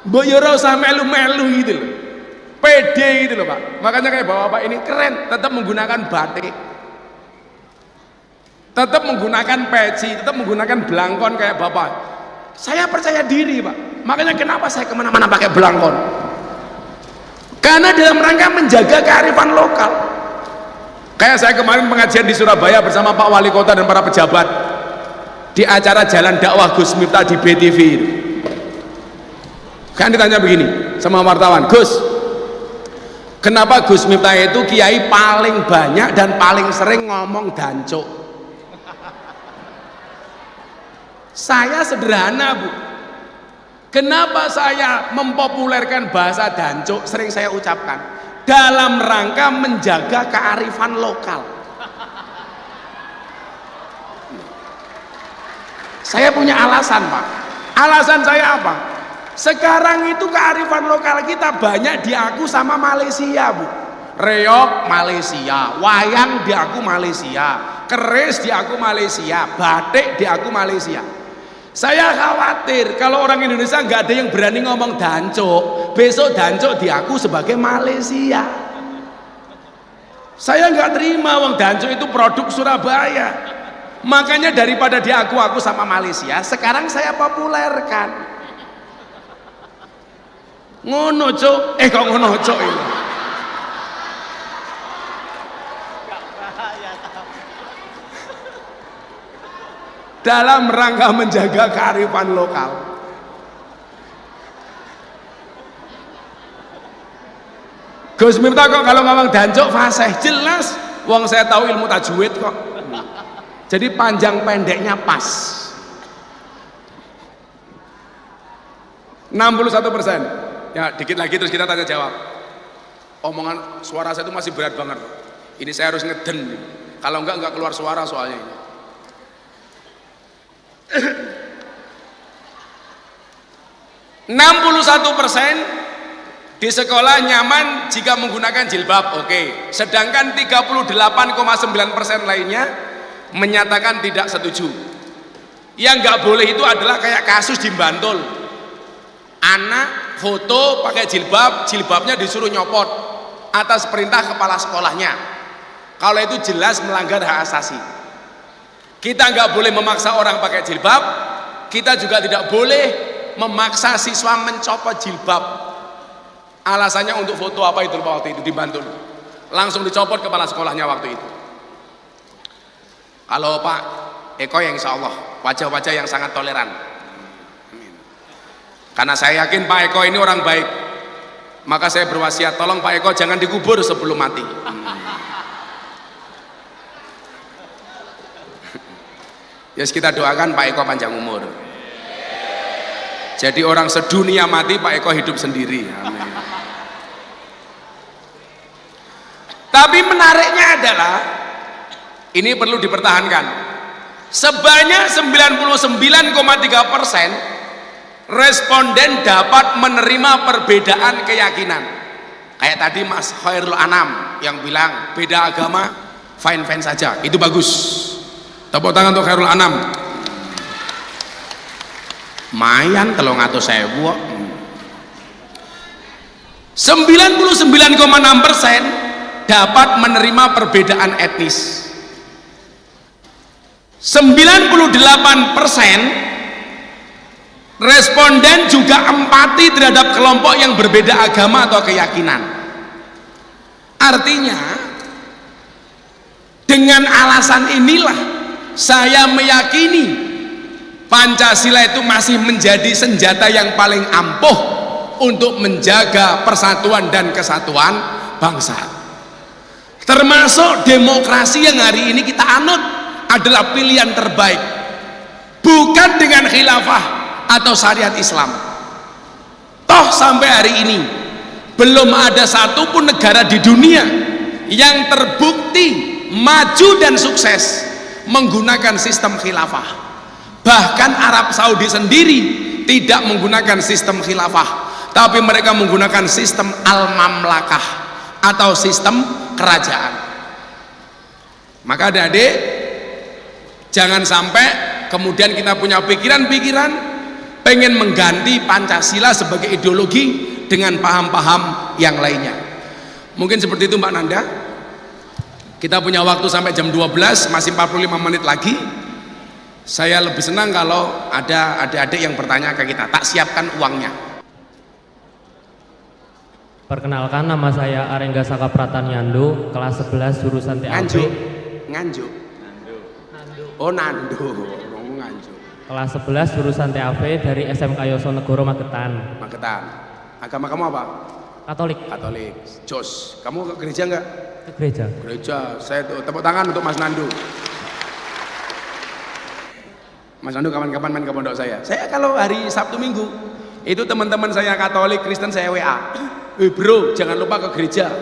mbok yo ora usah melu-melu gitu loh, pede gitu loh Pak. Makanya kayak bapak ini keren, tetap menggunakan batik, tetap menggunakan peci, tetap menggunakan belangkon kayak bapak. Saya percaya diri Pak. Makanya kenapa saya kemana-mana pakai belangkon, karena dalam rangka menjaga kearifan lokal. Kayak saya kemarin pengajian di Surabaya bersama Pak Wali Kota dan para pejabat di acara Jalan Dakwah Gus Miftah di BTV. Kan ditanya begini sama wartawan, Gus, kenapa Gus Miftah itu kiai paling banyak dan paling sering ngomong dancuk? Saya sederhana Bu, kenapa saya mempopulerkan bahasa dancuk sering saya ucapkan? Dalam rangka menjaga kearifan lokal. Saya punya alasan Pak. Alasan saya apa? Sekarang itu kearifan lokal kita banyak diaku sama Malaysia Bu. Reog Malaysia, wayang diaku Malaysia, keris diaku Malaysia, batik diaku Malaysia. Saya khawatir kalau orang Indonesia nggak ada yang berani ngomong dancuk, besok dancuk diaku sebagai Malaysia. Saya nggak terima, wong dancuk itu produk Surabaya. Makanya daripada diaku-aku sama Malaysia, sekarang saya populerkan. Ngono cuk, kok ngono cuk ini. Dalam rangka menjaga kearifan lokal. Gus Miftah kok kalau ngomong dancuk fasih, jelas wong saya tahu ilmu tajwid kok. Jadi panjang pendeknya pas. 61%. Ya dikit lagi terus kita tanya jawab. Omongan suara saya itu masih berat banget. Ini saya harus ngeden. Kalau enggak keluar suara soalnya ini. 61% di sekolah nyaman jika menggunakan jilbab, oke. Sedangkan 38,9% lainnya menyatakan tidak setuju. Yang nggak boleh itu adalah kayak kasus di Bantul, anak foto pakai jilbab, jilbabnya disuruh nyopot atas perintah kepala sekolahnya. Kalau itu jelas melanggar hak asasi. Kita nggak boleh memaksa orang pakai jilbab, kita juga tidak boleh memaksa siswa mencopot jilbab. Alasannya untuk foto apa itu waktu itu di Bantul, langsung dicopot kepala sekolahnya waktu itu. Kalau Pak Eko yang insya Allah wajah-wajah yang sangat toleran, karena saya yakin Pak Eko ini orang baik, maka saya berwasiat tolong Pak Eko jangan dikubur sebelum mati. Yes, kita doakan Pak Eko panjang umur. Jadi orang sedunia mati, Pak Eko hidup sendiri. Amin. Tapi menariknya adalah ini perlu dipertahankan. Sebanyak 99,3% responden dapat menerima perbedaan keyakinan. Kayak tadi Mas Khairul Anam yang bilang beda agama fine-fine saja, itu bagus. Tepuk tangan untuk Khairul Anam. Mayan 300.000. 99,6% dapat menerima perbedaan etnis. 98% responden juga empati terhadap kelompok yang berbeda agama atau keyakinan. Artinya, dengan alasan inilah saya meyakini Pancasila itu masih menjadi senjata yang paling ampuh untuk menjaga persatuan dan kesatuan bangsa. Termasuk demokrasi yang hari ini kita anut adalah pilihan terbaik, bukan dengan khilafah atau syariat Islam. Toh sampai hari ini belum ada satupun negara di dunia yang terbukti maju dan sukses menggunakan sistem khilafah. Bahkan Arab Saudi sendiri tidak menggunakan sistem khilafah, tapi mereka menggunakan sistem al-mamlakah atau sistem kerajaan. Maka adik-adik, jangan sampai kemudian kita punya pikiran-pikiran pengen mengganti Pancasila sebagai ideologi dengan paham-paham yang lainnya. Mungkin seperti itu Mbak Nanda. Kita punya waktu sampai jam 12, masih 45 menit lagi. Saya lebih senang kalau ada adik-adik yang bertanya ke kita. Tak siapkan uangnya. Perkenalkan, nama saya Arengga Saka Pratanyando, kelas 11 jurusan TAP. Nganjuk. Oh Nando. Kelas 11 jurusan TAP dari SMK Yosonegoro Magetan. Agama kamu apa? Katolik. Jos. Kamu ke gereja enggak? Ke gereja. Saya tepuk tangan untuk Mas Nandu. Mas Nandu kapan-kapan main ke pondok saya. Saya kalau hari Sabtu Minggu itu teman-teman saya Katolik, Kristen saya WA. Bro, jangan lupa ke gereja.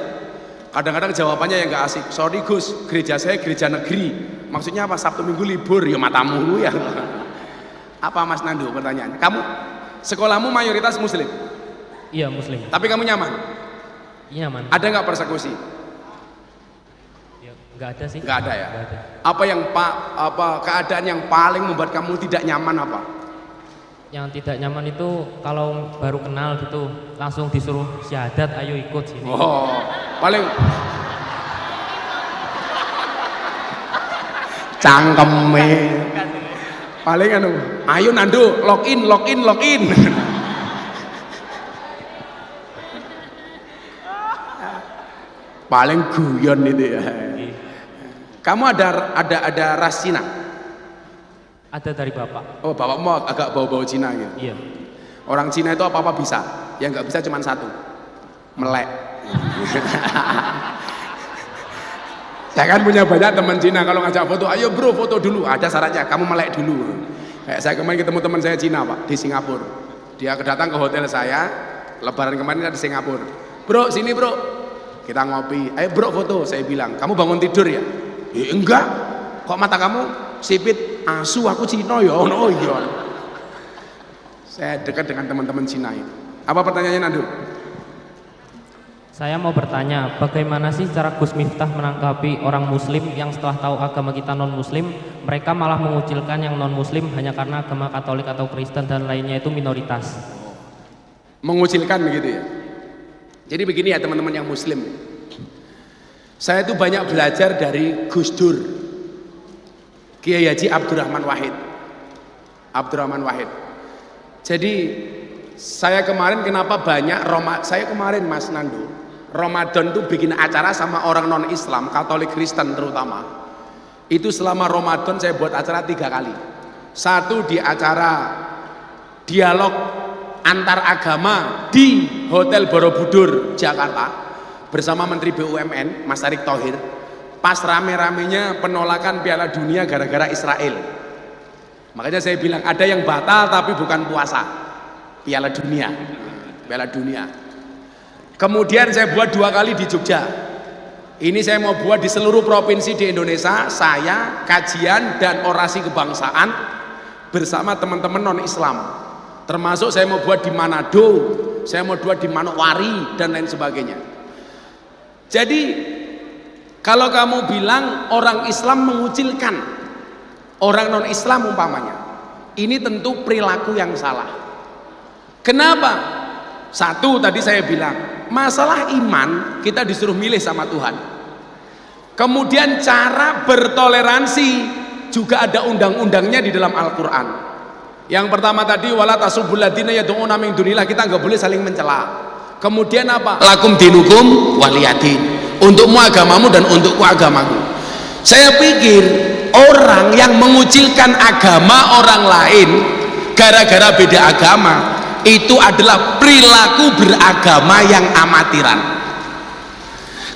Kadang-kadang jawabannya yang enggak asik. Sorry Gus, gereja saya gereja negeri. Maksudnya apa? Sabtu Minggu libur, ya matamu ya. Apa Mas Nandu pertanyaannya? Kamu sekolahmu mayoritas Muslim? Iya Muslim. Tapi kamu nyaman? Iya nyaman. Ada nggak persekusi? Ya, nggak ada sih. Nggak ada ya. Nggak ada. Apa keadaan yang paling membuat kamu tidak nyaman apa? Yang tidak nyaman itu kalau baru kenal gitu langsung disuruh syahadat, ayo ikut sini. Oh, paling cangkeme. Paling ayo Nandu, login. Paling guyon itu ya. Kamu ada ras Cina? Ada dari bapak. Oh, bapakmu agak bau-bau Cina gitu. Iya. Orang Cina itu apa-apa bisa, yang nggak bisa cuma satu, melek. Saya kan punya banyak teman Cina, kalau ngajak foto, ayo bro foto dulu, ada syaratnya, kamu melek dulu. Kayak saya kemarin ketemu teman saya Cina Pak, di Singapura. Dia datang ke hotel saya, lebaran kemarin di Singapura. Bro, sini bro, kita ngopi, ayo bro foto. Saya bilang, kamu bangun tidur ya? Enggak, kok mata kamu sipit? Asu, aku Cina ya, oh iya. Saya dekat dengan teman-teman Cina itu. Apa pertanyaannya Nandu? Saya mau bertanya, bagaimana sih cara Gus Miftah menanggapi orang Muslim yang setelah tahu agama kita non-Muslim, mereka malah mengucilkan yang non-Muslim hanya karena agama Katolik atau Kristen dan lainnya itu minoritas? Mengucilkan begitu ya. Jadi begini ya teman-teman yang Muslim. Saya itu banyak belajar dari Gus Dur, Kiai Haji Abdurrahman Wahid. Jadi saya kemarin kenapa banyak saya kemarin Mas Nandu Ramadan tuh bikin acara sama orang non Islam, Katolik Kristen terutama. Itu selama Ramadan saya buat acara 3 kali. Satu di acara dialog antar agama di Hotel Borobudur Jakarta bersama Menteri BUMN Mas Erick Thohir. Pas rame-ramenya penolakan Piala Dunia gara-gara Israel. Makanya saya bilang ada yang batal tapi bukan puasa. Piala Dunia. Kemudian saya buat 2 kali di Jogja. Ini saya mau buat di seluruh provinsi di Indonesia. Saya kajian dan orasi kebangsaan bersama teman-teman non-Islam. Termasuk saya mau buat di Manado, saya mau buat di Manokwari dan lain sebagainya. Jadi kalau kamu bilang orang Islam mengucilkan orang non-Islam umpamanya, ini tentu perilaku yang salah. Kenapa? Satu, tadi saya bilang masalah iman kita disuruh milih sama Tuhan. Kemudian cara bertoleransi juga ada undang-undangnya di dalam Al-Quran. Yang pertama tadi wala tasubul ladina yad'una min dunillah, kita nggak boleh saling mencela. Kemudian apa? Lakum dinukum waliyadin, untukmu agamamu dan untukku agamaku. Saya pikir orang yang mengucilkan agama orang lain gara-gara beda agama itu adalah perilaku beragama yang amatiran.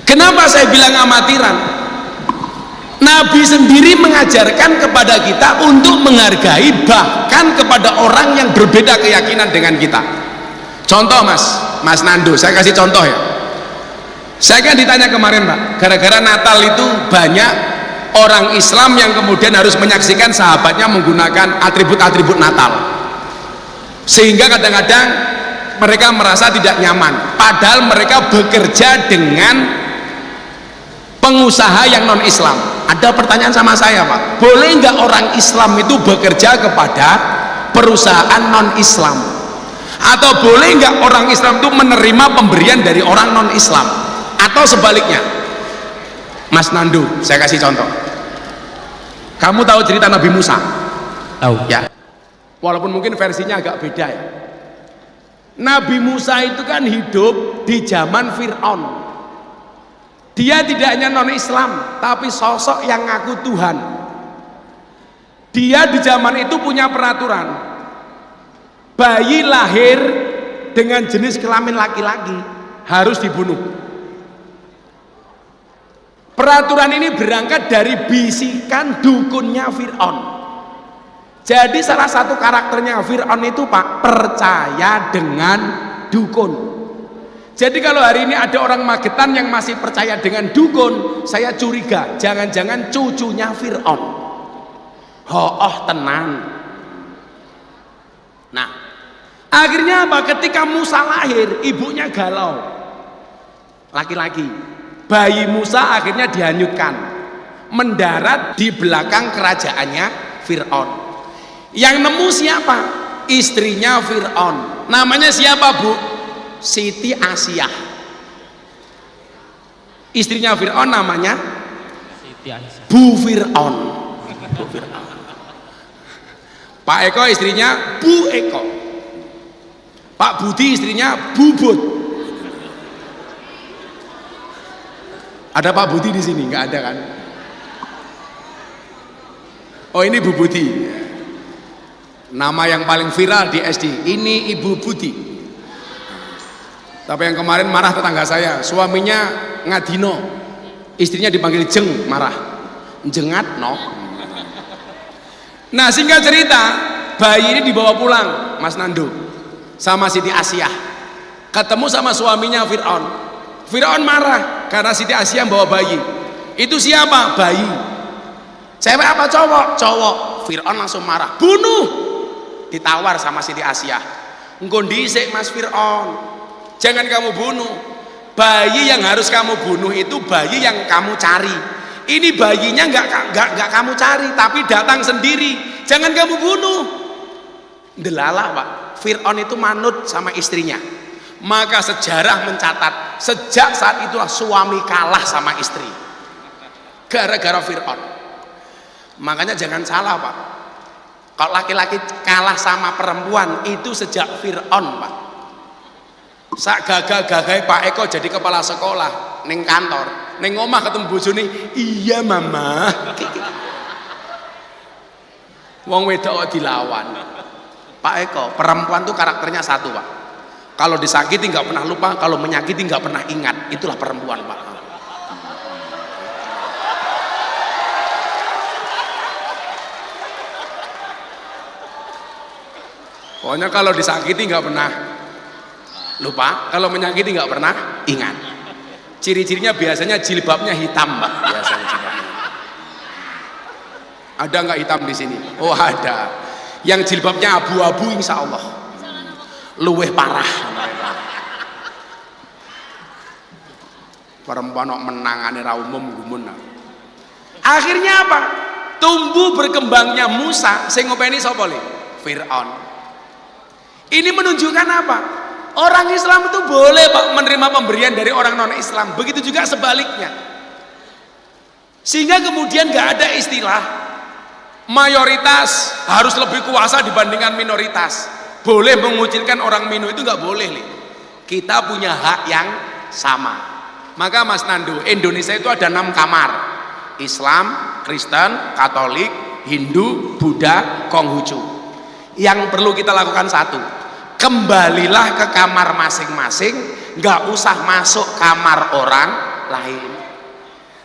Kenapa saya bilang amatiran? Nabi sendiri mengajarkan kepada kita untuk menghargai bahkan kepada orang yang berbeda keyakinan dengan kita. Contoh Mas Nando, saya kasih contoh ya. Saya kan ditanya kemarin Pak, gara-gara Natal itu banyak orang Islam yang kemudian harus menyaksikan sahabatnya menggunakan atribut-atribut Natal, sehingga kadang-kadang mereka merasa tidak nyaman, padahal mereka bekerja dengan pengusaha yang non Islam. Ada pertanyaan sama saya Pak, boleh nggak orang Islam itu bekerja kepada perusahaan non Islam, atau boleh nggak orang Islam itu menerima pemberian dari orang non Islam, atau sebaliknya? Mas Nandu, saya kasih contoh. Kamu tahu cerita Nabi Musa? Tahu. Ya, walaupun mungkin versinya agak beda ya. Nabi Musa itu kan hidup di zaman Fir'aun. Dia tidak hanya non Islam, tapi sosok yang ngaku Tuhan. Dia di zaman itu punya peraturan, bayi lahir dengan jenis kelamin laki-laki harus dibunuh. Peraturan ini berangkat dari bisikan dukunnya Fir'aun. Jadi salah satu karakternya Fir'aun itu Pak, percaya dengan dukun. Jadi kalau hari ini ada orang Magetan yang masih percaya dengan dukun, saya curiga jangan-jangan cucunya Fir'aun. Tenan. Nah, akhirnya apa? Ketika Musa lahir, ibunya galau, laki-laki. Bayi Musa akhirnya dihanyutkan, mendarat di belakang kerajaannya Fir'aun. Yang nemu siapa? Istrinya Fir'aun. Namanya siapa Bu? Siti Asyah. Istrinya Fir'aun namanya Siti Aisyah. Bu Fir'aun. Bu Fir'aun. Pak Eko istrinya Bu Eko. Pak Budi istrinya Bu Bud. Ada Pak Budi di sini? Nggak ada kan? Oh, ini Bu Budi. Nama yang paling viral di SD. Ini Ibu Budi. Tapi yang kemarin marah tetangga saya, suaminya ngadino, istrinya dipanggil Jeng, marah. Jengat no. Nah, singkat cerita, bayi ini dibawa pulang Mas Nando sama Siti Asyah. Ketemu sama suaminya Fir'aun. Fir'aun marah karena Siti Asyah bawa bayi. Itu siapa? Bayi. Cewek apa cowok? Cowok. Fir'aun langsung marah, bunuh. Ditawar sama Siti Asyah, engko dhisik Mas Fir'aun, jangan kamu bunuh. Bayi yang harus kamu bunuh itu bayi yang kamu cari. Ini bayinya nggak kamu cari, tapi datang sendiri. Jangan kamu bunuh. Delala Pak, Fir'aun itu manut sama istrinya. Maka sejarah mencatat sejak saat itulah suami kalah sama istri gara-gara Fir'aun. Makanya jangan salah Pak, kalau laki-laki kalah sama perempuan itu sejak Fir'aun Pak. Sak gagah-gagah Pak Eko jadi kepala sekolah neng kantor, neng omah ketemu bojone, iya mama. Wong wedok dilawan. Pak Eko, perempuan tuh karakternya satu Pak, kalau disakiti nggak pernah lupa, kalau menyakiti nggak pernah ingat. Itulah perempuan Pak. Pokoknya kalau disakiti nggak pernah lupa, kalau menyakiti nggak pernah ingat. Ciri-cirinya biasanya jilbabnya hitam Pak. Biasanya jilbabnya. Ada nggak hitam di sini? Oh ada. Yang jilbabnya abu-abu insya Allah luweh parah. Perempuan kok menangane ra umum gumun. Akhirnya apa? Tumbuh berkembangnya Musa sing ngopeni sapa le? Fir'aun. Ini menunjukkan apa? Orang Islam itu boleh Pak menerima pemberian dari orang non Islam, begitu juga sebaliknya. Sehingga kemudian gak ada istilah mayoritas harus lebih kuasa dibandingkan minoritas. Boleh mengucilkan orang minu, itu gak boleh nih. Kita punya hak yang sama. Maka Mas Nando, Indonesia itu ada 6 kamar: Islam, Kristen, Katolik, Hindu, Buddha, Konghucu. Yang perlu kita lakukan satu, kembalilah ke kamar masing-masing, nggak usah masuk kamar orang lain.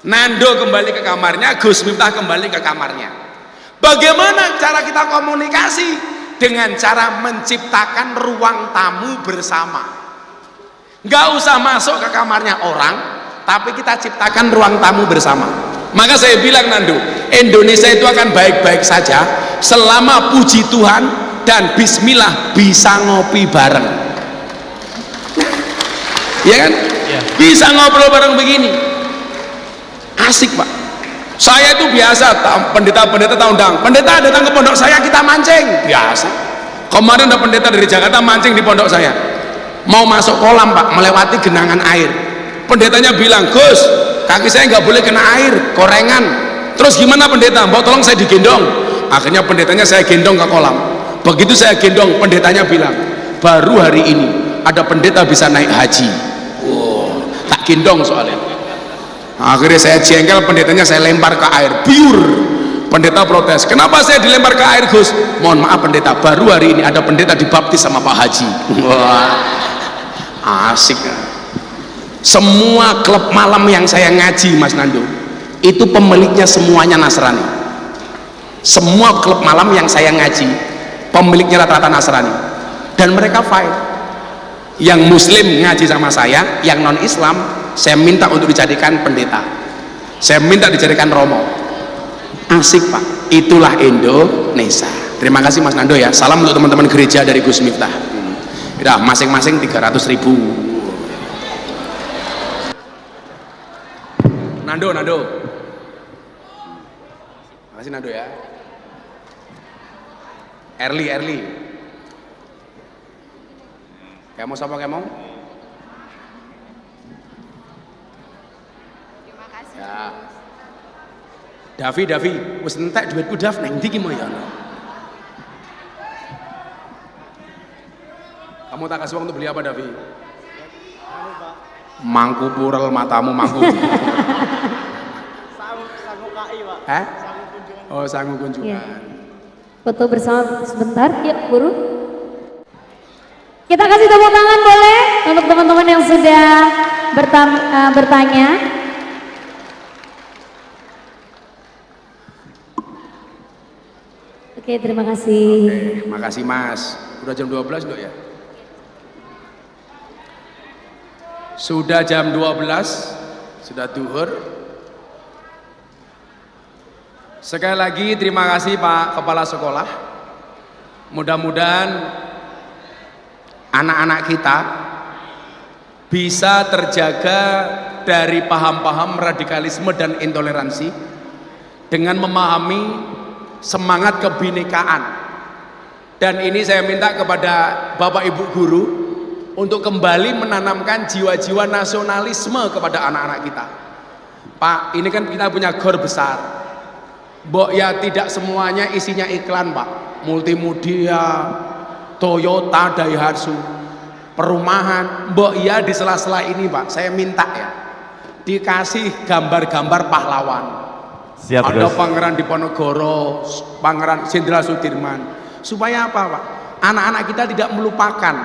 Nando kembali ke kamarnya, Gus Miftah kembali ke kamarnya. Bagaimana cara kita komunikasi? Dengan cara menciptakan ruang tamu bersama. Nggak usah masuk ke kamarnya orang, tapi kita ciptakan ruang tamu bersama. Maka saya bilang Nando, Indonesia itu akan baik-baik saja selama puji Tuhan dan bismillah bisa ngopi bareng. Ya kan? Ya. Bisa ngobrol bareng begini. Asik Pak. Saya itu biasa, pendeta-pendeta tak undang. Pendeta datang ke pondok saya, kita mancing. Biasa. Kemarin ada pendeta dari Jakarta mancing di pondok saya. Mau masuk kolam Pak, melewati genangan air. Pendetanya bilang, Gus, kaki saya nggak boleh kena air, korengan. Terus gimana pendeta? Mau tolong saya digendong. Akhirnya pendetanya saya gendong ke kolam. Begitu saya gendong, pendetanya bilang, baru hari ini ada pendeta bisa naik haji. Wow, tak gendong soalnya. Akhirnya saya jengkel, pendetanya saya lempar ke air, biur. Pendeta protes, kenapa saya dilempar ke air Gus? Mohon maaf pendeta, baru hari ini ada pendeta dibaptis sama Pak Haji. Wah, asik. Semua klub malam yang saya ngaji Mas Nando, itu pemiliknya semuanya Nasrani. Semua klub malam yang saya ngaji, pemiliknya rata-rata Nasrani, dan mereka fine. Yang Muslim ngaji sama saya, yang non Islam saya minta untuk dijadikan pendeta, saya minta dijadikan romo. Asik Pak, itulah Indonesia. Terima kasih Mas Nando ya. Salam untuk teman-teman gereja dari Gus Miftah. Udah masing-masing 300.000. Nando. Makasih Nando ya. Erli. Kamu siapa kamu? Terima kasih. Ya. Davi, wis entek duitku Dav neng ndi ki mo ya. Kamu tak kasih uang untuk beli apa Davi? Mangku purel matamu mangku. Sangu KI Pak. Hah? Oh sangu kunjungan. Ya. Foto bersama sebentar, ya Guru. Kita kasih tepuk tangan boleh untuk teman-teman yang sudah bertanya. Oke, terima kasih. Oke, makasih Mas. Udah jam 12 dok ya? Sudah jam 12, sudah duhur. Sekali lagi terima kasih Pak Kepala Sekolah. Mudah-mudahan anak-anak kita bisa terjaga dari paham-paham radikalisme dan intoleransi dengan memahami semangat kebinekaan. Dan ini saya minta kepada Bapak Ibu guru untuk kembali menanamkan jiwa-jiwa nasionalisme kepada anak-anak kita. Pak, ini kan kita punya gor besar. Mbok ya tidak semuanya isinya iklan Pak. Multimedia, Toyota, Daihatsu, perumahan. Mbok ya di sela-sela ini Pak, saya minta ya dikasih gambar-gambar pahlawan. Siap, ada Gus. Pangeran Diponegoro, Pangeran Jenderal Sudirman. Supaya apa Pak? Anak-anak kita tidak melupakan.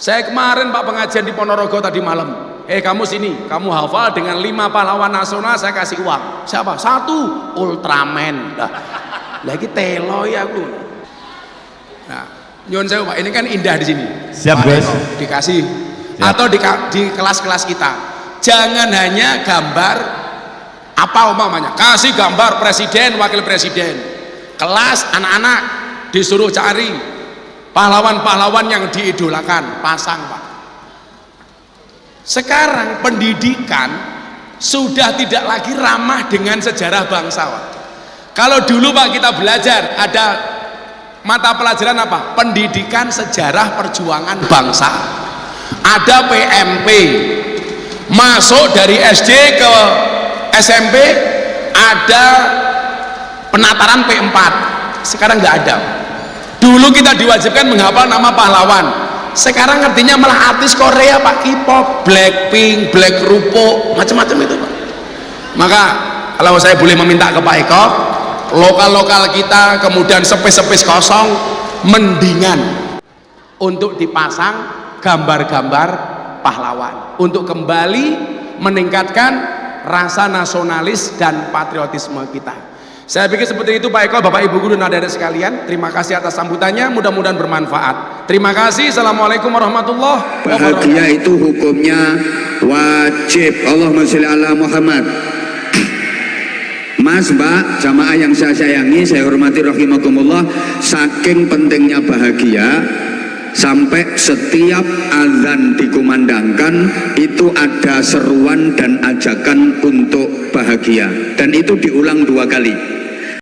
Saya kemarin Pak pengajian di Ponorogo tadi malam. Kamu sini, kamu hafal dengan 5 pahlawan nasional, saya kasih uang. Siapa? 1, Ultraman. Lagi telo ya aku. Nah, nyuwun sewu Pak, ini kan indah di sini. Siap, Pak Gus. Eno, dikasih. Siap. Atau di kelas-kelas kita. Jangan hanya gambar apa umpamanya, kasih gambar presiden, wakil presiden. Kelas anak-anak disuruh cari pahlawan-pahlawan yang diidolakan, pasang Pak. Sekarang pendidikan sudah tidak lagi ramah dengan sejarah bangsa Pak. Kalau dulu Pak kita belajar ada mata pelajaran apa? Pendidikan sejarah perjuangan bangsa. ada PMP, masuk dari SD ke SMP ada penataran P4, sekarang nggak ada. Dulu kita diwajibkan menghafal nama pahlawan, sekarang artinya malah artis Korea Pak, K-pop, Blackpink, Black Rupo, macam-macam itu Pak. Maka kalau saya boleh meminta ke Pak Eko, lokal-lokal kita kemudian sepis-sepis kosong mendingan untuk dipasang gambar-gambar pahlawan untuk kembali meningkatkan rasa nasionalis dan patriotisme kita. Saya pikir seperti itu Pak Eko, Bapak Ibu guru dan adik-adik sekalian. Terima kasih atas sambutannya, mudah-mudahan bermanfaat. Terima kasih. Assalamualaikum warahmatullahi wabarakatuh. Bahagia itu hukumnya wajib. Allahumma sholli ala Muhammad. Mas, Mbak, jamaah yang saya sayangi, saya hormati rahimakumullah, saking pentingnya bahagia sampai setiap azan dikumandangkan itu ada seruan dan ajakan untuk bahagia, dan itu diulang 2 kali.